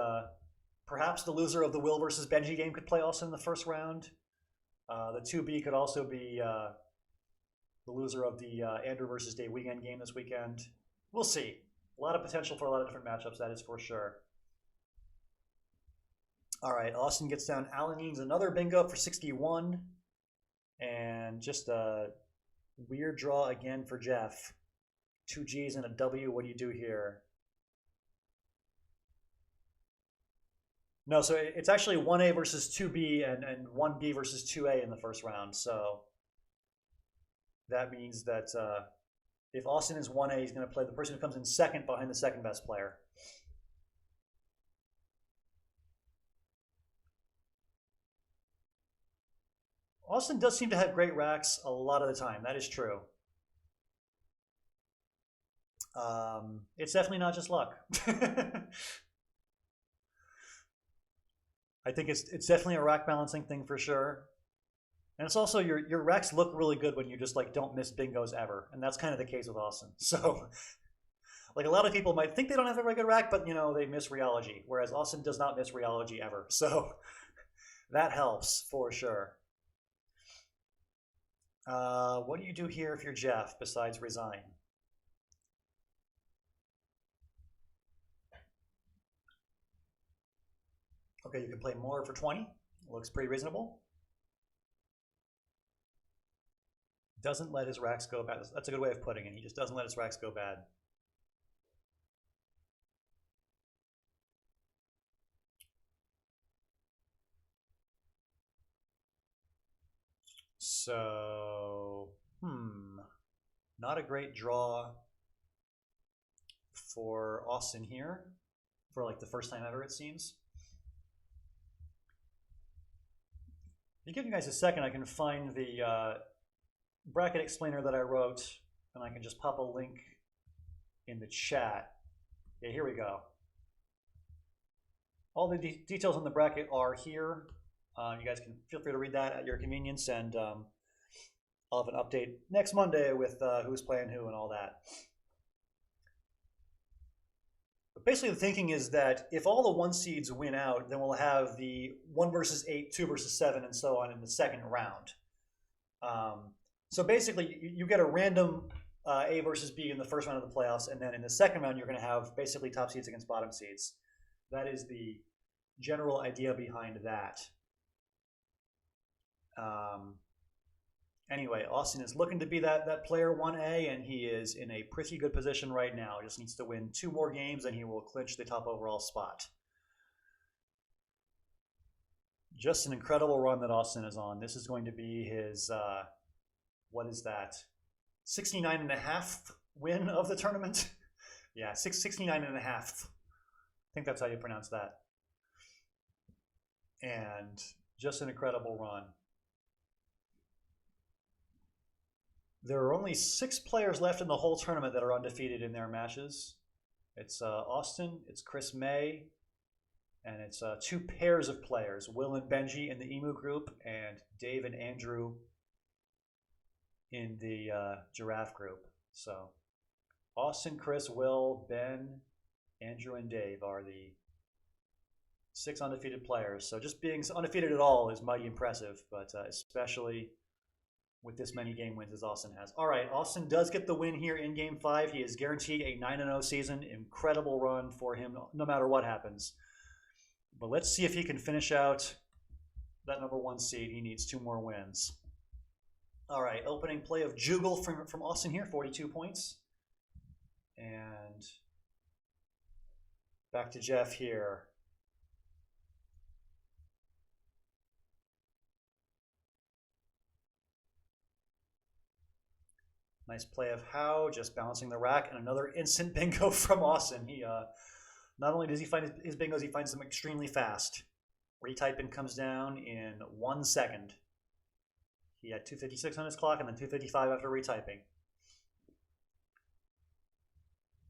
perhaps the loser of the Will versus Benji game could play Austin in the first round. The 2B could also be the loser of the Andrew versus Dave weekend game this weekend. We'll see. A lot of potential for a lot of different matchups, that is for sure. All right, Austin gets down Alanine's another bingo for 61. And just a weird draw again for Geoff. 2 G's and a W. What do you do here? No, so it's actually 1A versus 2B and 1B versus 2A in the first round. So that means that if Austin is 1A, he's going to play the person who comes in second behind the second best player. Austin does seem to have great racks a lot of the time. That is true. It's definitely not just luck. I think it's definitely a rack balancing thing for sure. And it's also your racks look really good when you just like don't miss bingos ever. And that's kind of the case with Austin. So like a lot of people might think they don't have a very good rack, but you know, they miss rheology. Whereas Austin does not miss rheology ever. So that helps for sure. What do you do here if you're Geoff besides resign? Okay, you can play more for 20. Looks pretty reasonable. Doesn't let his racks go bad. That's a good way of putting it. He just doesn't let his racks go bad. So, not a great draw for Austin here for like the first time ever, it seems. If you give you guys a second, I can find the bracket explainer that I wrote, and I can just pop a link in the chat. Yeah, here we go. All the details on the bracket are here. You guys can feel free to read that at your convenience, and I'll have an update next Monday with who's playing who and all that. But basically, the thinking is that if all the 1 seeds win out, then we'll have the 1 versus 8, 2 versus 7, and so on in the second round. So basically, you get a random A versus B in the first round of the playoffs, and then in the second round, you're going to have basically top seeds against bottom seeds. That is the general idea behind that. Anyway, Austin is looking to be that player 1A, and he is in a pretty good position right now. He just needs to win 2 more games, and he will clinch the top overall spot. Just an incredible run that Austin is on. This is going to be his, what is that? 69.5th win of the tournament? Yeah, 69.5th. I think that's how you pronounce that. And just an incredible run. There are only 6 players left in the whole tournament that are undefeated in their matches. It's Austin, it's Chris May, and it's 2 pairs of players, Will and Benji in the Emu group, and Dave and Andrew in the Giraffe group. So Austin, Chris, Will, Ben, Andrew, and Dave are the 6 undefeated players. So just being undefeated at all is mighty impressive, but especially with this many game wins as Austin has. All right, Austin does get the win here in Game 5. He is guaranteed a 9-0 season. Incredible run for him no matter what happens. But let's see if he can finish out that number 1 seed. He needs 2 more wins. All right, opening play of Jugal from Austin here, 42 points. And back to Geoff here. Nice play of Howe, just balancing the rack, and another instant bingo from Austin. He not only does he find his bingos, he finds them extremely fast. Retyping comes down in 1 second. He had 2:56 on his clock and then 2:55 after retyping.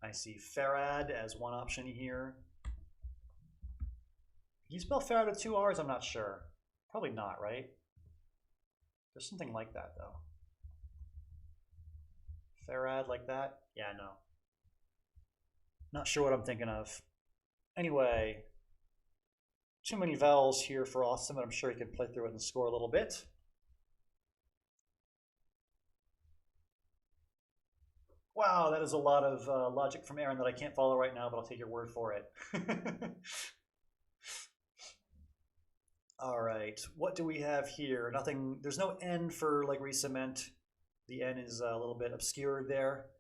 I see Farad as one option here. Can you spell Farad with 2 R's? I'm not sure. Probably not, right? There's something like that, though. Farad like that? Yeah, no. Not sure what I'm thinking of. Anyway, too many vowels here for Austin, but I'm sure he can play through it and score a little bit. Wow, that is a lot of logic from Aaron that I can't follow right now, but I'll take your word for it. All right, what do we have here? Nothing, there's no N for like re-cement. The N is a little bit obscured there.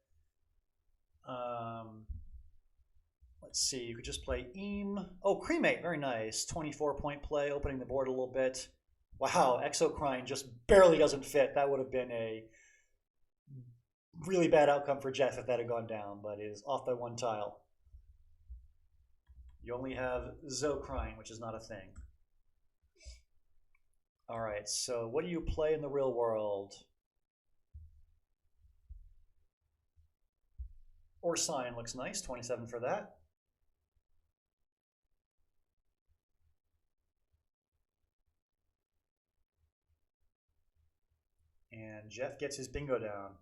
Let's see, you could just play Eam. Oh, Cremate, very nice. 24-point play, opening the board a little bit. Wow, Exocrine just barely doesn't fit. That would have been a really bad outcome for Geoff if that had gone down, but it is off by 1 tile. You only have Zocrine, which is not a thing. All right, so what do you play in the real world? Or Sign looks nice, 27 for that. And Geoff gets his bingo down.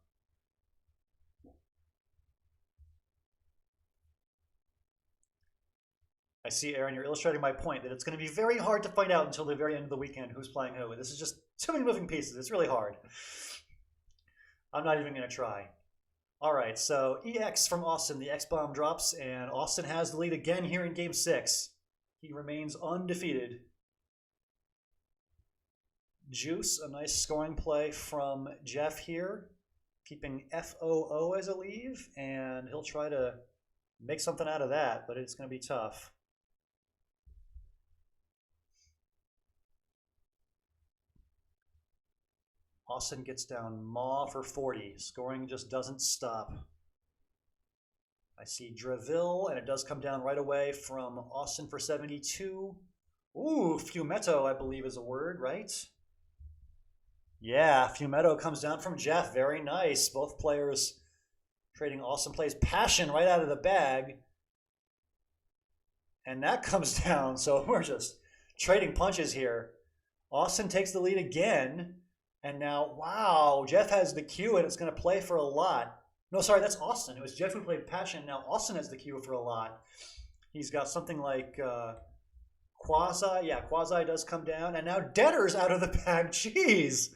I see, Aaron, you're illustrating my point that it's going to be very hard to find out until the very end of the weekend who's playing who. This is just too many moving pieces. It's really hard. I'm not even going to try. All right, so EX from Austin. The X-Bomb drops, and Austin has the lead again here in Game 6. He remains undefeated. Juice, a nice scoring play from Geoff here, keeping FOO as a leave, and he'll try to make something out of that, but it's going to be tough. Austin gets down Maw for 40. Scoring just doesn't stop. I see Dreville, and it does come down right away from Austin for 72. Ooh, Fumetto, I believe is a word, right? Yeah, Fumetto comes down from Geoff. Very nice. Both players trading awesome plays. Passion right out of the bag. And that comes down, so we're just trading punches here. Austin takes the lead again. And now, wow, Geoff has the cue, and it's going to play for a lot. No, sorry, that's Austin. It was Geoff who played Passion. Now Austin has the cue for a lot. He's got something like Quasi. Yeah, Quasi does come down. And now Debtor's out of the bag. Jeez.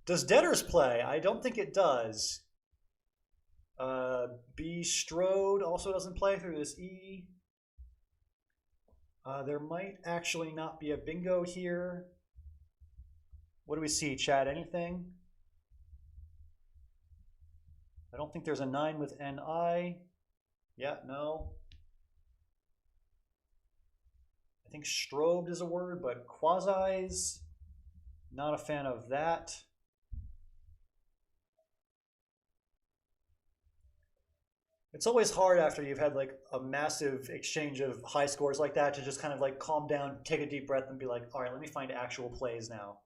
Does Debtor's play? I don't think it does. B. Strode also doesn't play through this E. There might actually not be a bingo here. What do we see, Chad? Anything? I don't think there's a 9 with NI. Yeah, no. I think strobed is a word, but quasi's, not a fan of that. It's always hard after you've had like a massive exchange of high scores like that to just kind of like calm down, take a deep breath, and be like, all right, let me find actual plays now.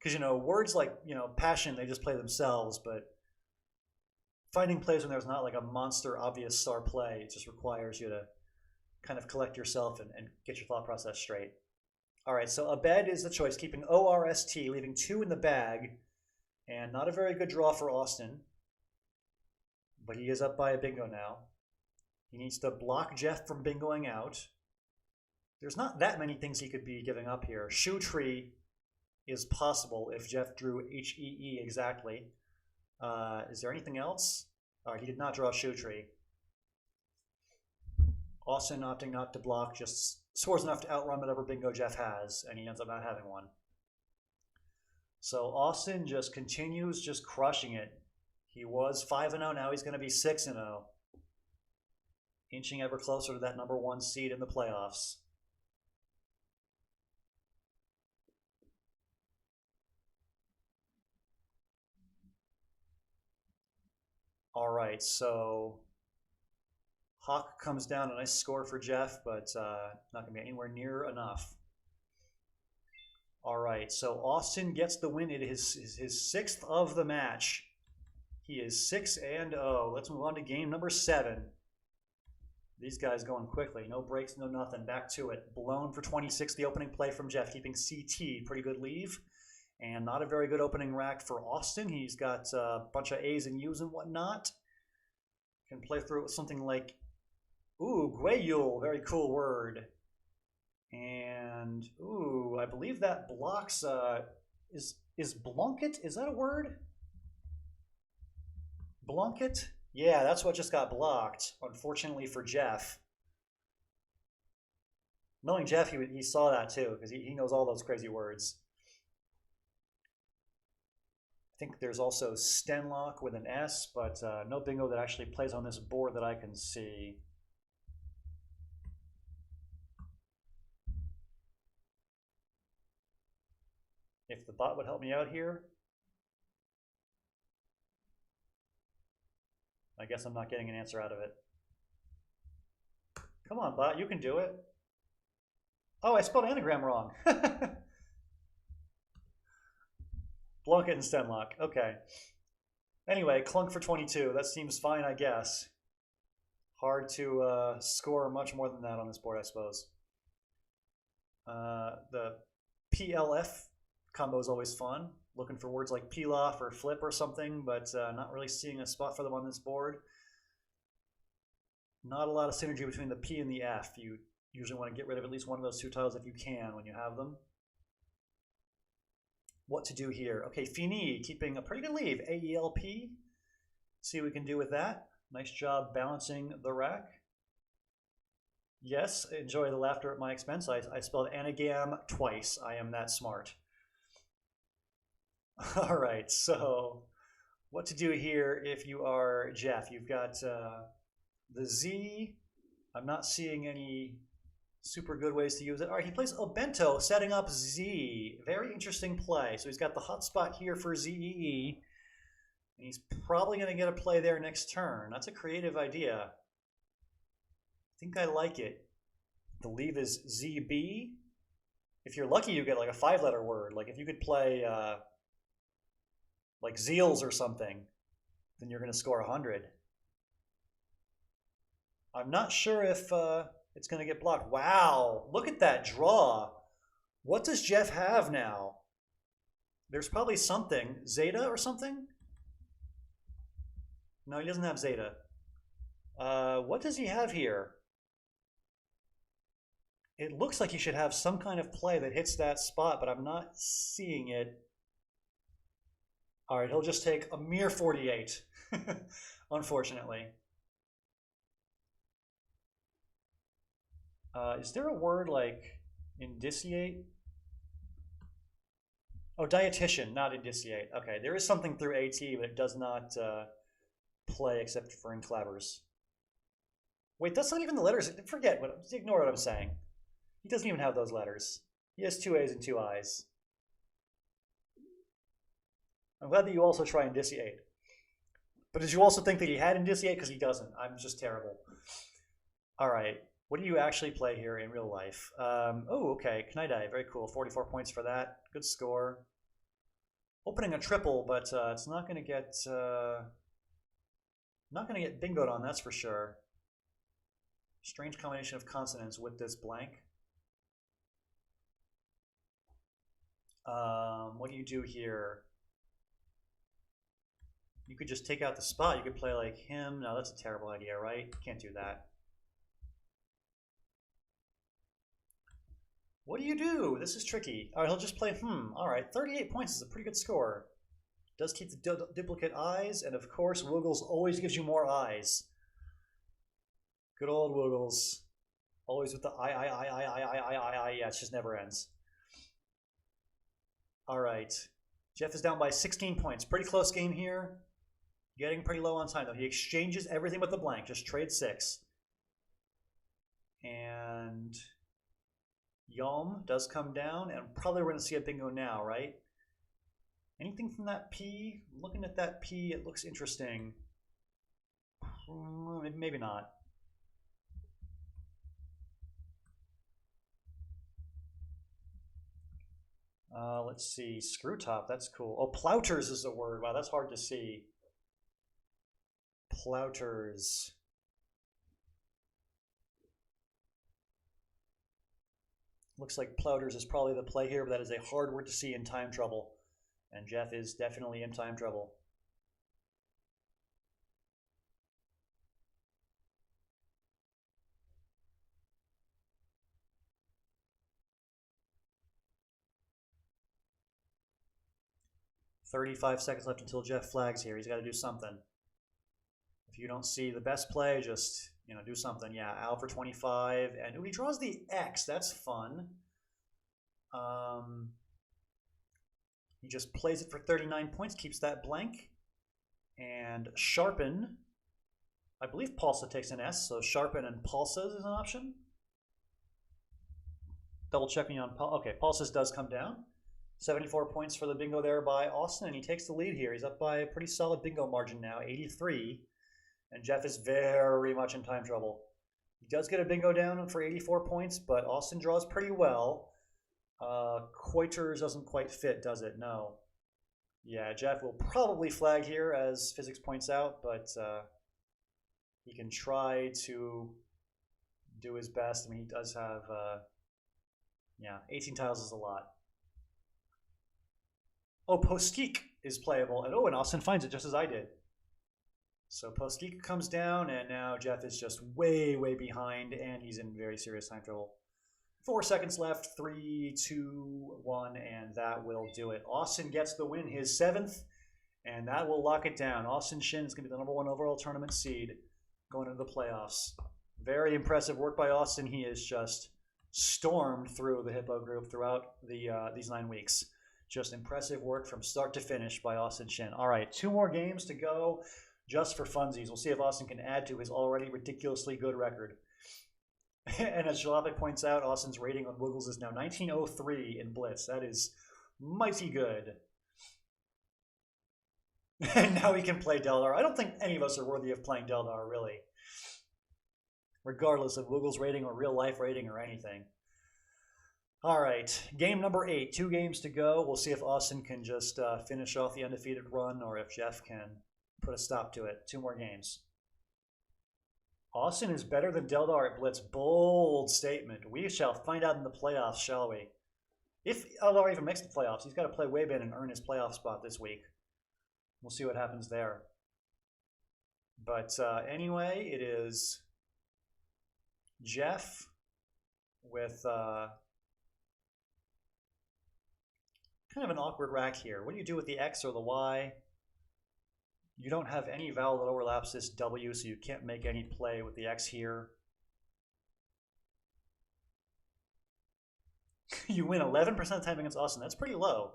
Because, words like, passion, they just play themselves, but finding plays when there's not like a monster obvious star play, it just requires you to kind of collect yourself and get your thought process straight. All right, so Abed is the choice, keeping ORST, leaving 2 in the bag, and not a very good draw for Austin, but he is up by a bingo now. He needs to block Geoff from bingoing out. There's not that many things he could be giving up here. Shoe tree is possible if Geoff drew HEE exactly. Is there anything else? All right, he did not draw shoe tree. Austin opting not to block, just scores enough to outrun whatever bingo Geoff has, and he ends up not having one. So Austin just continues just crushing it. He was 5-0, now he's going to be 6-0. Inching ever closer to that #1 seed in the playoffs. All right, so Hawk comes down, a nice score for Geoff, but not going to be anywhere near enough. All right, so Austin gets the win. It is his 6th of the match. He is 6-0. Let's move on to game number 7. These guys going quickly. No breaks, no nothing. Back to it. Blown for 26, the opening play from Geoff, keeping CT. Pretty good leave. And not a very good opening rack for Austin. He's got a bunch of A's and U's and whatnot. Can play through it with something like, ooh, Guayul, very cool word. And, ooh, I believe that blocks, is Blunket, is that a word? Blunket? Yeah, that's what just got blocked, unfortunately for Geoff. Knowing Geoff, he saw that too, because he knows all those crazy words. I think there's also Stenlock with an S, but no bingo that actually plays on this board that I can see. If the bot would help me out here. I guess I'm not getting an answer out of it. Come on, bot, you can do it. Oh, I spelled anagram wrong. Blunket and Stenlock, okay. Anyway, Clunk for 22, that seems fine, I guess. Hard to score much more than that on this board, I suppose. The PLF combo is always fun. Looking for words like peel off or flip or something, but not really seeing a spot for them on this board. Not a lot of synergy between the P and the F. You usually want to get rid of at least one of those 2 tiles if you can when you have them. What to do here? Okay, Fini keeping a pretty good lead. AELP. See what we can do with that. Nice job balancing the rack. Yes, enjoy the laughter at my expense. I spelled anagram twice. I am that smart. All right, so what to do here if you are Geoff? You've got the Z. I'm not seeing any super good ways to use it. All right, he plays Obento, setting up Z. Very interesting play. So he's got the hot spot here for ZEE. And he's probably going to get a play there next turn. That's a creative idea. I think I like it. The leave is ZB. If you're lucky, you get like a 5-letter word. Like if you could play like Zeals or something, then you're going to score 100. I'm not sure if it's going to get blocked. Wow, look at that draw. What does Geoff have now? There's probably something. Zeta or something? No, he doesn't have Zeta. What does he have here? It looks like he should have some kind of play that hits that spot, but I'm not seeing it. All right, he'll just take a mere 48, unfortunately. Is there a word like indiciate? Oh, dietitian, not indiciate. Okay, there is something through AT, but it does not play except for in clabbers. Wait, that's not even the letters. Forget what. Ignore what I'm saying. He doesn't even have those letters. He has 2 A's and 2 I's. I'm glad that you also try indiciate. But did you also think that he had indiciate? Because he doesn't. I'm just terrible. All right. What do you actually play here in real life? Oh, okay. Knight Eye. Very cool. 44 points for that. Good score. Opening a triple, but it's not going to get bingoed on, that's for sure. Strange combination of consonants with this blank. What do you do here? You could just take out the spot. You could play like him. No, that's a terrible idea, right? Can't do that. What do you do? This is tricky. All right, he'll just play All right, 38 points is a pretty good score. Does keep the duplicate eyes, and of course, Woogles always gives you more eyes. Good old Woogles. Always with the I. Yeah, it just never ends. All right. Geoff is down by 16 points. Pretty close game here. Getting pretty low on time, though. He exchanges everything with the blank. Just trade 6. And Yom does come down, and probably we're going to see a bingo now, right? Anything from that P? Looking at that P, it looks interesting. Maybe not. Let's see. Screw top, that's cool. Oh, plouters is the word. Wow, that's hard to see. Plouters. Looks like plouters is probably the play here, but that is a hard word to see in time trouble. And Geoff is definitely in time trouble. "35 seconds left until Geoff flags here. He's got to do something. If you don't see the best play, just do something. Yeah, out for 25, and he draws the X. That's fun. He just plays it for 39 points, keeps that blank, and sharpen. I believe Pulsa takes an S, so sharpen and Pulsas is an option. Double checking on okay, Pulsas does come down. 74 points for the bingo there by Austin, and he takes the lead here. He's up by a pretty solid bingo margin now, 83. And Geoff is very much in time trouble. He does get a bingo down for 84 points, but Austin draws pretty well. Coiters doesn't quite fit, does it? No. Yeah, Geoff will probably flag here, as physics points out, but he can try to do his best. I mean, he does have, 18 tiles is a lot. Oh, Post-Geek is playable, and and Austin finds it just as I did. So Post-Geek comes down, and now Geoff is just way, way behind, and he's in very serious time trouble. 4 seconds left, 3, 2, 1, and that will do it. Austin gets the win, his 7th, and that will lock it down. Austin Shin is going to be the #1 overall tournament seed going into the playoffs. Very impressive work by Austin. He has just stormed through the Hippo group throughout these 9 weeks. Just impressive work from start to finish by Austin Shin. All right, 2 more games to go just for funsies. We'll see if Austin can add to his already ridiculously good record. And as Jalopik points out, Austin's rating on Woogles is now 1903 in Blitz. That is mighty good. And now he can play Deldar. I don't think any of us are worthy of playing Deldar, really. Regardless of Woogles rating or real life rating or anything. All right, game number 8. 2 games to go. We'll see if Austin can just finish off the undefeated run or if Geoff can put a stop to it. 2 more games. Austin is better than Deldar at Blitz. Bold statement. We shall find out in the playoffs, shall we? If Deldar even makes the playoffs, he's got to play Waybin and earn his playoff spot this week. We'll see what happens there. But anyway, it is Geoff with kind of an awkward rack here. What do you do with the X or the Y? You don't have any vowel that overlaps this W, so you can't make any play with the X here. You win 11% of the time against Austin. That's pretty low.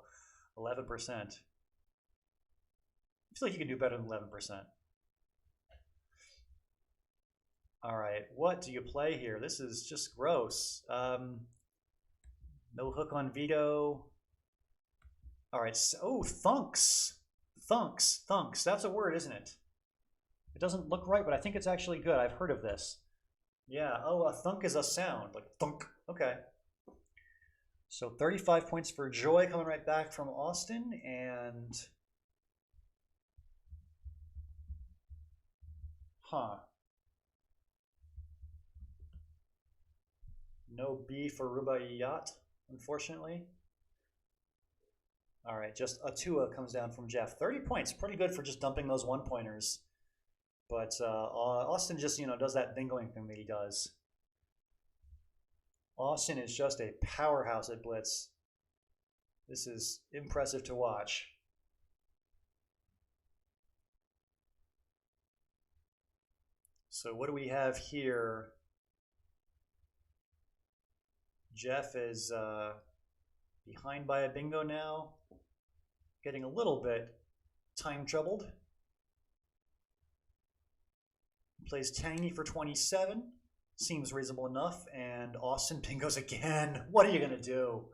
11%. I feel like you can do better than 11%. All right, what do you play here? This is just gross. No hook on veto. All right, so, thunks. Thunks. That's a word, isn't it? It doesn't look right, but I think it's actually good. I've heard of this. Yeah, a thunk is a sound, like thunk. Okay. So 35 points for Joy coming right back from Austin, and no B for Rubaiyat, unfortunately. All right, just Atua comes down from Geoff. 30 points, pretty good for just dumping those one-pointers. But Austin just, does that dingoing thing that he does. Austin is just a powerhouse at Blitz. This is impressive to watch. So what do we have here? Geoff is behind by a bingo now, getting a little bit time troubled. Plays Tangy for 27, seems reasonable enough, and Austin bingos again. What are you gonna do?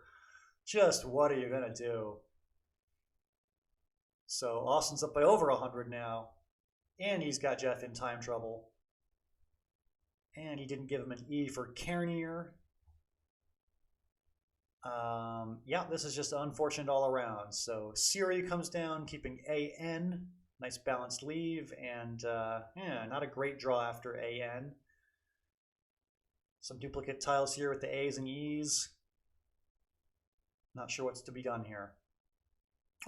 Just what are you gonna do? So Austin's up by over 100 now, and he's got Geoff in time trouble. And he didn't give him an E for Carnier. Yeah, this is just unfortunate all around. So Siri comes down, keeping AN. Nice balanced leave, and yeah, not a great draw after AN. Some duplicate tiles here with the A's and E's. Not sure what's to be done here.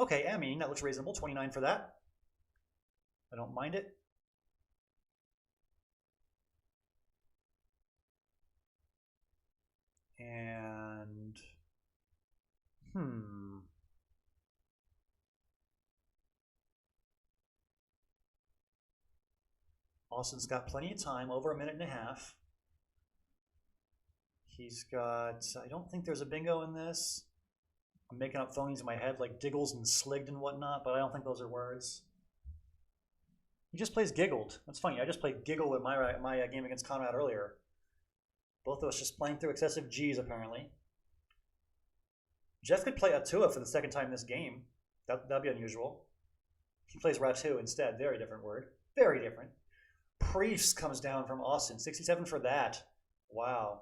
Okay, I mean, that looks reasonable. 29 for that. I don't mind it. And Austin's got plenty of time, over a minute and a half. He's got, I don't think there's a bingo in this. I'm making up phonies in my head like diggles and sligged and whatnot, but I don't think those are words. He just plays giggled. That's funny. I just played giggle in my game against Conrad earlier. Both of us just playing through excessive G's, apparently. Geoff could play Atua for the second time this game. That'd be unusual. He plays Ratu instead. Very different word. Very different. Priest comes down from Austin. 67 for that. Wow.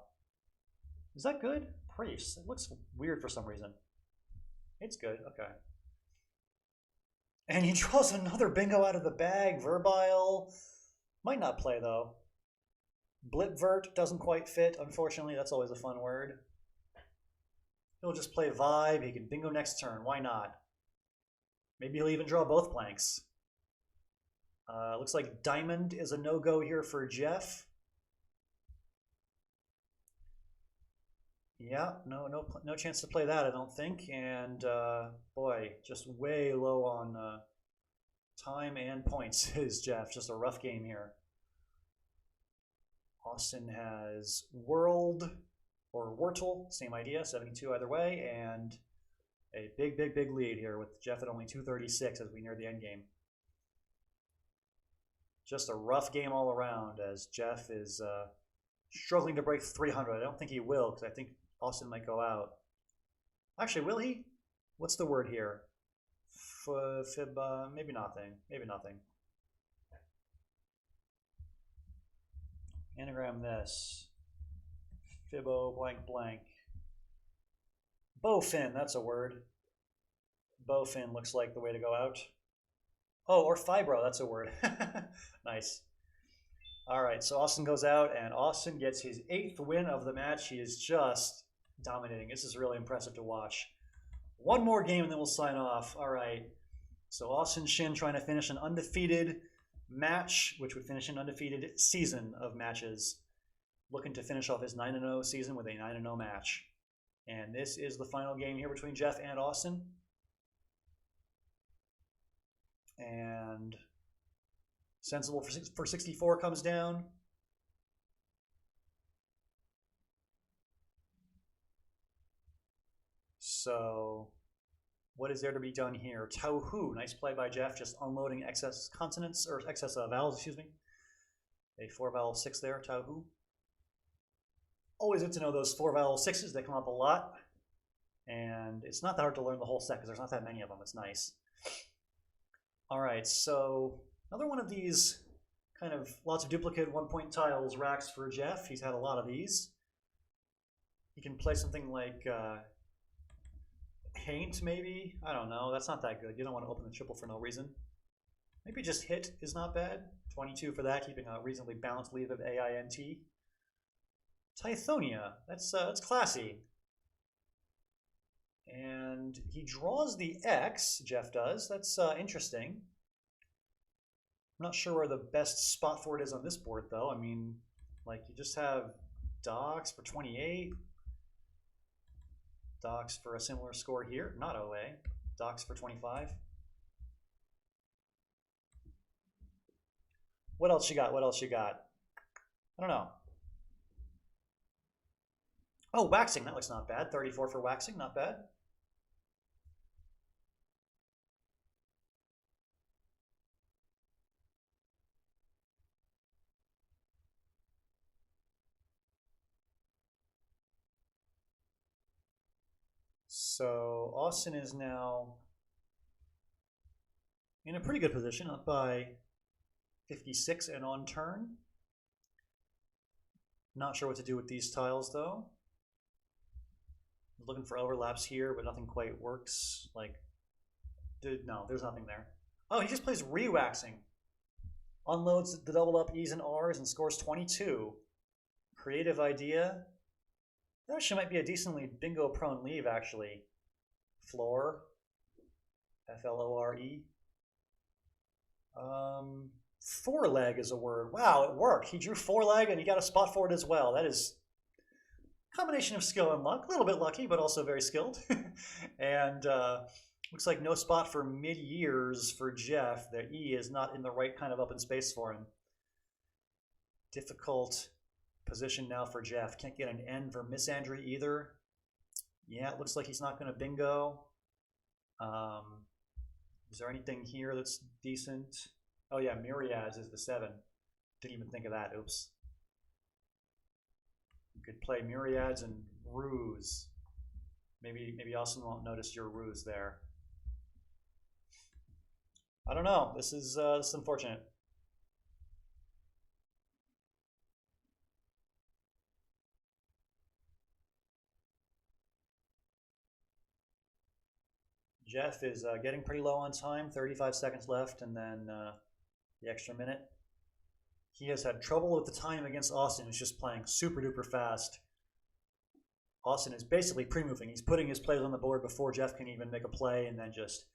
Is that good? Priest. It looks weird for some reason. It's good. Okay. And he draws another bingo out of the bag. Verbile. Might not play, though. Blitvert doesn't quite fit, unfortunately. That's always a fun word. He'll just play Vibe. He can bingo next turn. Why not? Maybe he'll even draw both blanks. Looks like Diamond is a no-go here for Geoff. Yeah, no chance to play that, I don't think. And boy, just way low on time and points is Geoff. Just a rough game here. Austin has World or Wurtle, same idea, 72 either way, and a big lead here with Geoff at only 236 as we near the end game. Just a rough game all around as Geoff is struggling to break 300. I don't think he will because I think Austin might go out. Actually, will he? What's the word here? Fib, maybe nothing. Maybe nothing. Anagram this. Fibbo blank blank. Bowfin, that's a word. Bowfin looks like the way to go out. Oh, or fibro, that's a word. Nice. All right, so Austin goes out, and Austin gets his 8th win of the match. He is just dominating. This is really impressive to watch. One more game, and then we'll sign off. All right, so Austin Shin trying to finish an undefeated match, which would finish an undefeated season of matches. Looking to finish off his 9-0 season with a 9-0 match. And this is the final game here between Geoff and Austin. And Sensible for 64 comes down. So what is there to be done here? Tauhu, nice play by Geoff, just unloading excess consonants, or excess vowels, excuse me. A 4-vowel 6 there, Tauhu. Always good to know those 4-vowel 6s, they come up a lot. And it's not that hard to learn the whole set because there's not that many of them, it's nice. All right, so another one of these kind of lots of duplicate 1-point tiles racks for Geoff. He's had a lot of these. He can play something like paint, maybe? I don't know. That's not that good. You don't want to open the triple for no reason. Maybe just hit is not bad. 22 for that, keeping a reasonably balanced lead of AINT. Tithonia. That's classy. And he draws the X, Geoff does. That's interesting. I'm not sure where the best spot for it is on this board, though. I mean, like, you just have Docks for 28. Docks for a similar score here. Not OA. Docks for 25. What else you got? What else you got? I don't know. Oh, waxing. That looks not bad. 34 for waxing. Not bad. So Austin is now in a pretty good position, up by 56 and on turn. Not sure what to do with these tiles though. Looking for overlaps here, but nothing quite works. Like, no, there's nothing there. Oh, he just plays re-waxing. Unloads the double up E's and R's and scores 22. Creative idea. That actually might be a decently bingo prone leave, actually. Floor. F-L-O-R-E. Four leg is a word. Wow, it worked. He drew four leg and he got a spot for it as well. That is a combination of skill and luck. A little bit lucky, but also very skilled. And looks like no spot for mid-years for Geoff. The E is not in the right kind of open space for him. Difficult position now for Geoff. Can't get an N for Misandry either. Yeah, it looks like he's not going to bingo. Is there anything here that's decent? Oh yeah, Myriads is the 7. Didn't even think of that. Oops. You could play Myriads and Ruse. Maybe Austin won't notice your Ruse there. I don't know. This is unfortunate. Geoff is getting pretty low on time, 35 seconds left, and then the extra minute. He has had trouble with the time against Austin, who's just playing super duper fast. Austin is basically pre-moving. He's putting his plays on the board before Geoff can even make a play, and then just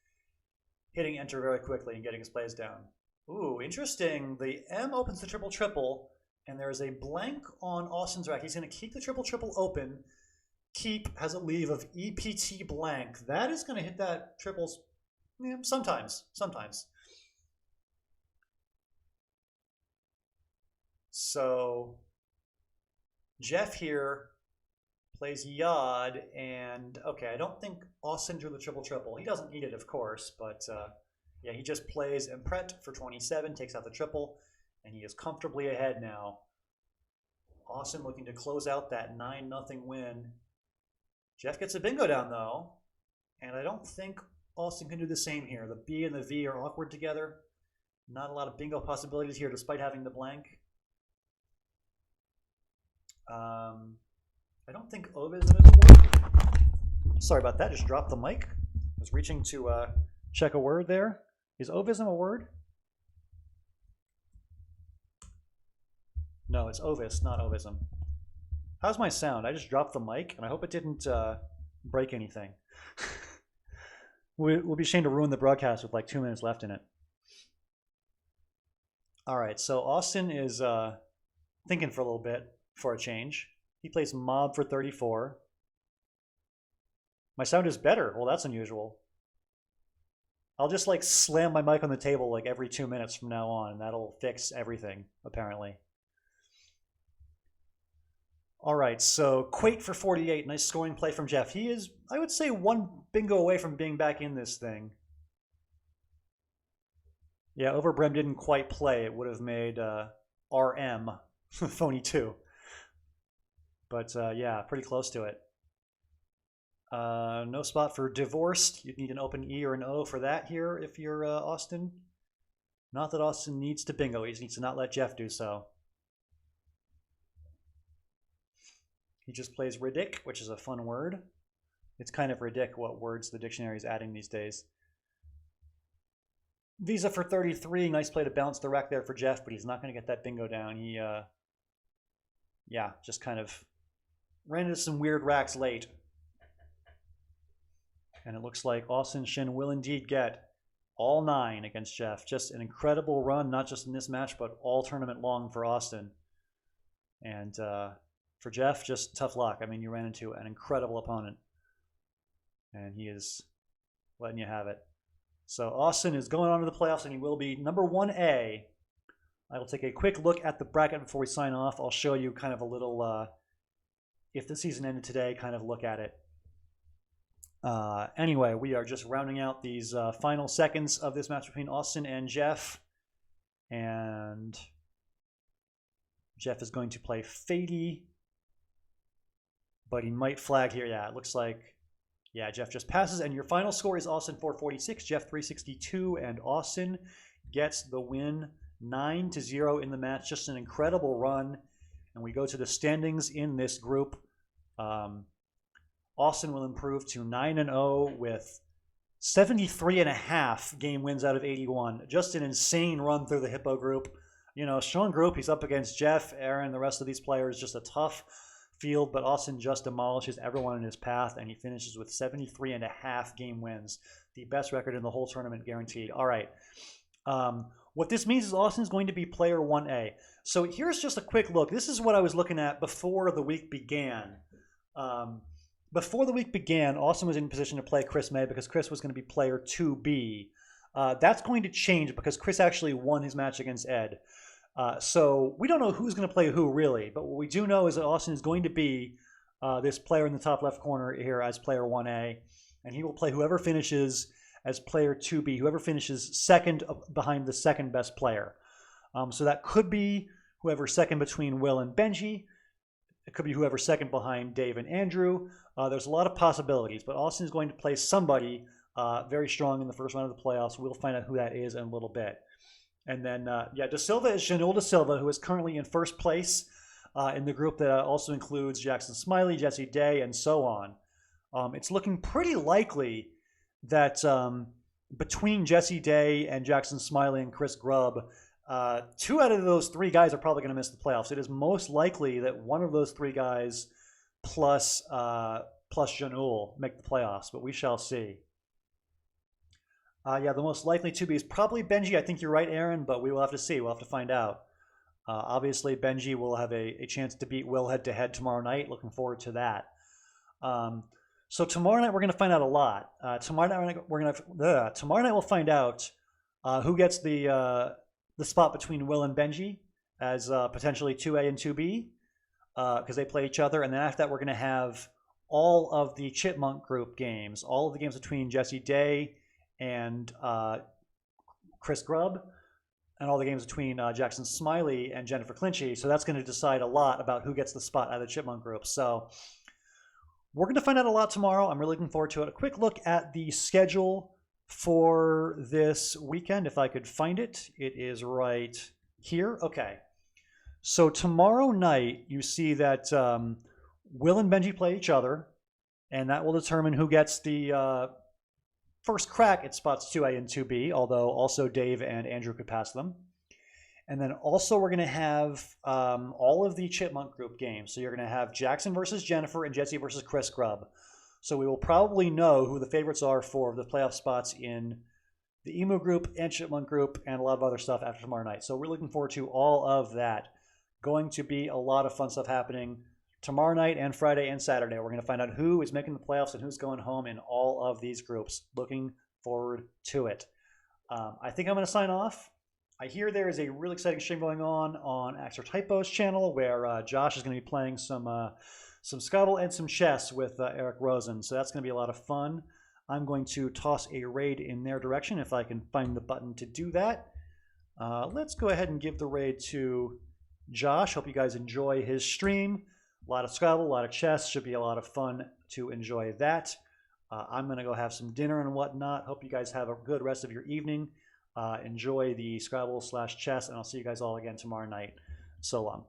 hitting enter very quickly and getting his plays down. Ooh, interesting. The M opens the triple-triple, and there's a blank on Austin's rack. He's going to keep the triple-triple open. Keep has a leave of EPT blank. That is going to hit that triples, yeah, sometimes. So Geoff here plays Yod, and okay, I don't think Austin drew the triple-triple. He doesn't need it, of course, but yeah, he just plays Impret for 27, takes out the triple, and he is comfortably ahead now. Austin looking to close out that 9-0 win. Geoff gets a bingo down, though, and I don't think Austin can do the same here. The B and the V are awkward together. Not a lot of bingo possibilities here, despite having the blank. I don't think ovism is a word. Sorry about that, just dropped the mic. I was reaching to check a word there. Is ovism a word? No, it's ovis, not ovism. How's my sound? I just dropped the mic, and I hope it didn't break anything. We'll be ashamed to ruin the broadcast with like 2 minutes left in it. All right, so Austin is thinking for a little bit for a change. He plays Mob for 34. My sound is better. Well, that's unusual. I'll just like slam my mic on the table like every 2 minutes from now on, and that'll fix everything, apparently. All right, so Quake for 48. Nice scoring play from Geoff. He is, I would say, one bingo away from being back in this thing. Yeah, Overbrem didn't quite play. It would have made RM phony 2. But yeah, pretty close to it. No spot for divorced. You'd need an open E or an O for that here if you're Austin. Not that Austin needs to bingo. He just needs to not let Geoff do so. He just plays Riddick, which is a fun word. It's kind of ridiculous what words the dictionary is adding these days. Visa for 33. Nice play to bounce the rack there for Geoff, but he's not going to get that bingo down. He, yeah, just kind of ran into some weird racks late. And it looks like Austin Shin will indeed get all 9 against Geoff. Just an incredible run, not just in this match, but all tournament long for Austin. And for Geoff, just tough luck. I mean, you ran into an incredible opponent. And he is letting you have it. So Austin is going on to the playoffs, and he will be number 1A. I will take a quick look at the bracket before we sign off. I'll show you kind of a little, if the season ended today, kind of look at it. Anyway, we are just rounding out these final seconds of this match between Austin and Geoff. And Geoff is going to play Fady, but he might flag here. Yeah, it looks like, yeah, Geoff just passes. And your final score is Austin 446, Geoff 362, and Austin gets the win 9-0 in the match. Just an incredible run. And we go to the standings in this group. Austin will improve to 9-0 with 73.5 game wins out of 81. Just an insane run through the Hippo group. You know, strong group. He's up against Geoff, Aaron, the rest of these players. Just a tough field, but Austin just demolishes everyone in his path, and he finishes with 73.5 game wins. The best record in the whole tournament, guaranteed. All right. What this means is Austin's going to be player 1A. So here's just a quick look. This is what I was looking at before the week began. Before the week began, Austin was in position to play Chris May because Chris was going to be player 2B. That's going to change because Chris actually won his match against Ed. So we don't know who's going to play who, really. But what we do know is that Austin is going to be this player in the top left corner here as player 1A. And he will play whoever finishes as player 2B, whoever finishes second behind the second best player. So that could be whoever's second between Will and Benji. It could be whoever's second behind Dave and Andrew. There's a lot of possibilities, but Austin is going to play somebody very strong in the first round of the playoffs. We'll find out who that is in a little bit. And then, yeah, Da Silva is Janul Da Silva, who is currently in first place in the group that also includes Jackson Smiley, Jesse Day, and so on. It's looking pretty likely that between Jesse Day and Jackson Smiley and Chris Grubb, 2 out of those 3 guys are probably going to miss the playoffs. It is most likely that one of those 3 guys plus Janul make the playoffs, but we shall see. Yeah, the most likely to be is probably Benji. I think you're right, Aaron, but we will have to see. We'll have to find out. Obviously, Benji will have a chance to beat Will head-to-head tomorrow night. Looking forward to that. So tomorrow night we're going to find out a lot. Tomorrow night we'll find out who gets the spot between Will and Benji as potentially 2A and 2B because they play each other. And then after that, we're going to have all of the Chipmunk group games, all of the games between Jesse Day and Chris Grubb, and all the games between Jackson Smiley and Jennifer Clinchy. So that's going to decide a lot about who gets the spot out of the Chipmunk group. So we're going to find out a lot tomorrow. I'm really looking forward to it. A quick look at the schedule for this weekend, if I could find it. It is right here. Okay. So tomorrow night, you see that Will and Benji play each other, and that will determine who gets the first crack at spots 2A and 2B, although also Dave and Andrew could pass them. And then also we're going to have all of the Chipmunk group games. So you're going to have Jackson versus Jennifer and Jesse versus Chris Grubb. So we will probably know who the favorites are for the playoff spots in the Emu group and Chipmunk group and a lot of other stuff after tomorrow night. So we're looking forward to all of that. Going to be a lot of fun stuff happening tomorrow night and Friday and Saturday. We're going to find out who is making the playoffs and who's going home in all of these groups. Looking forward to it. I think I'm going to sign off. I hear there is a really exciting stream going on Axer Typo's channel where Josh is going to be playing some Scrabble and some chess with Eric Rosen. So that's going to be a lot of fun. I'm going to toss a raid in their direction if I can find the button to do that. Let's go ahead and give the raid to Josh. Hope you guys enjoy his stream. A lot of Scrabble, a lot of chess. Should be a lot of fun to enjoy that. I'm going to go have some dinner and whatnot. Hope you guys have a good rest of your evening. Enjoy the Scrabble/chess, and I'll see you guys all again tomorrow night. So long.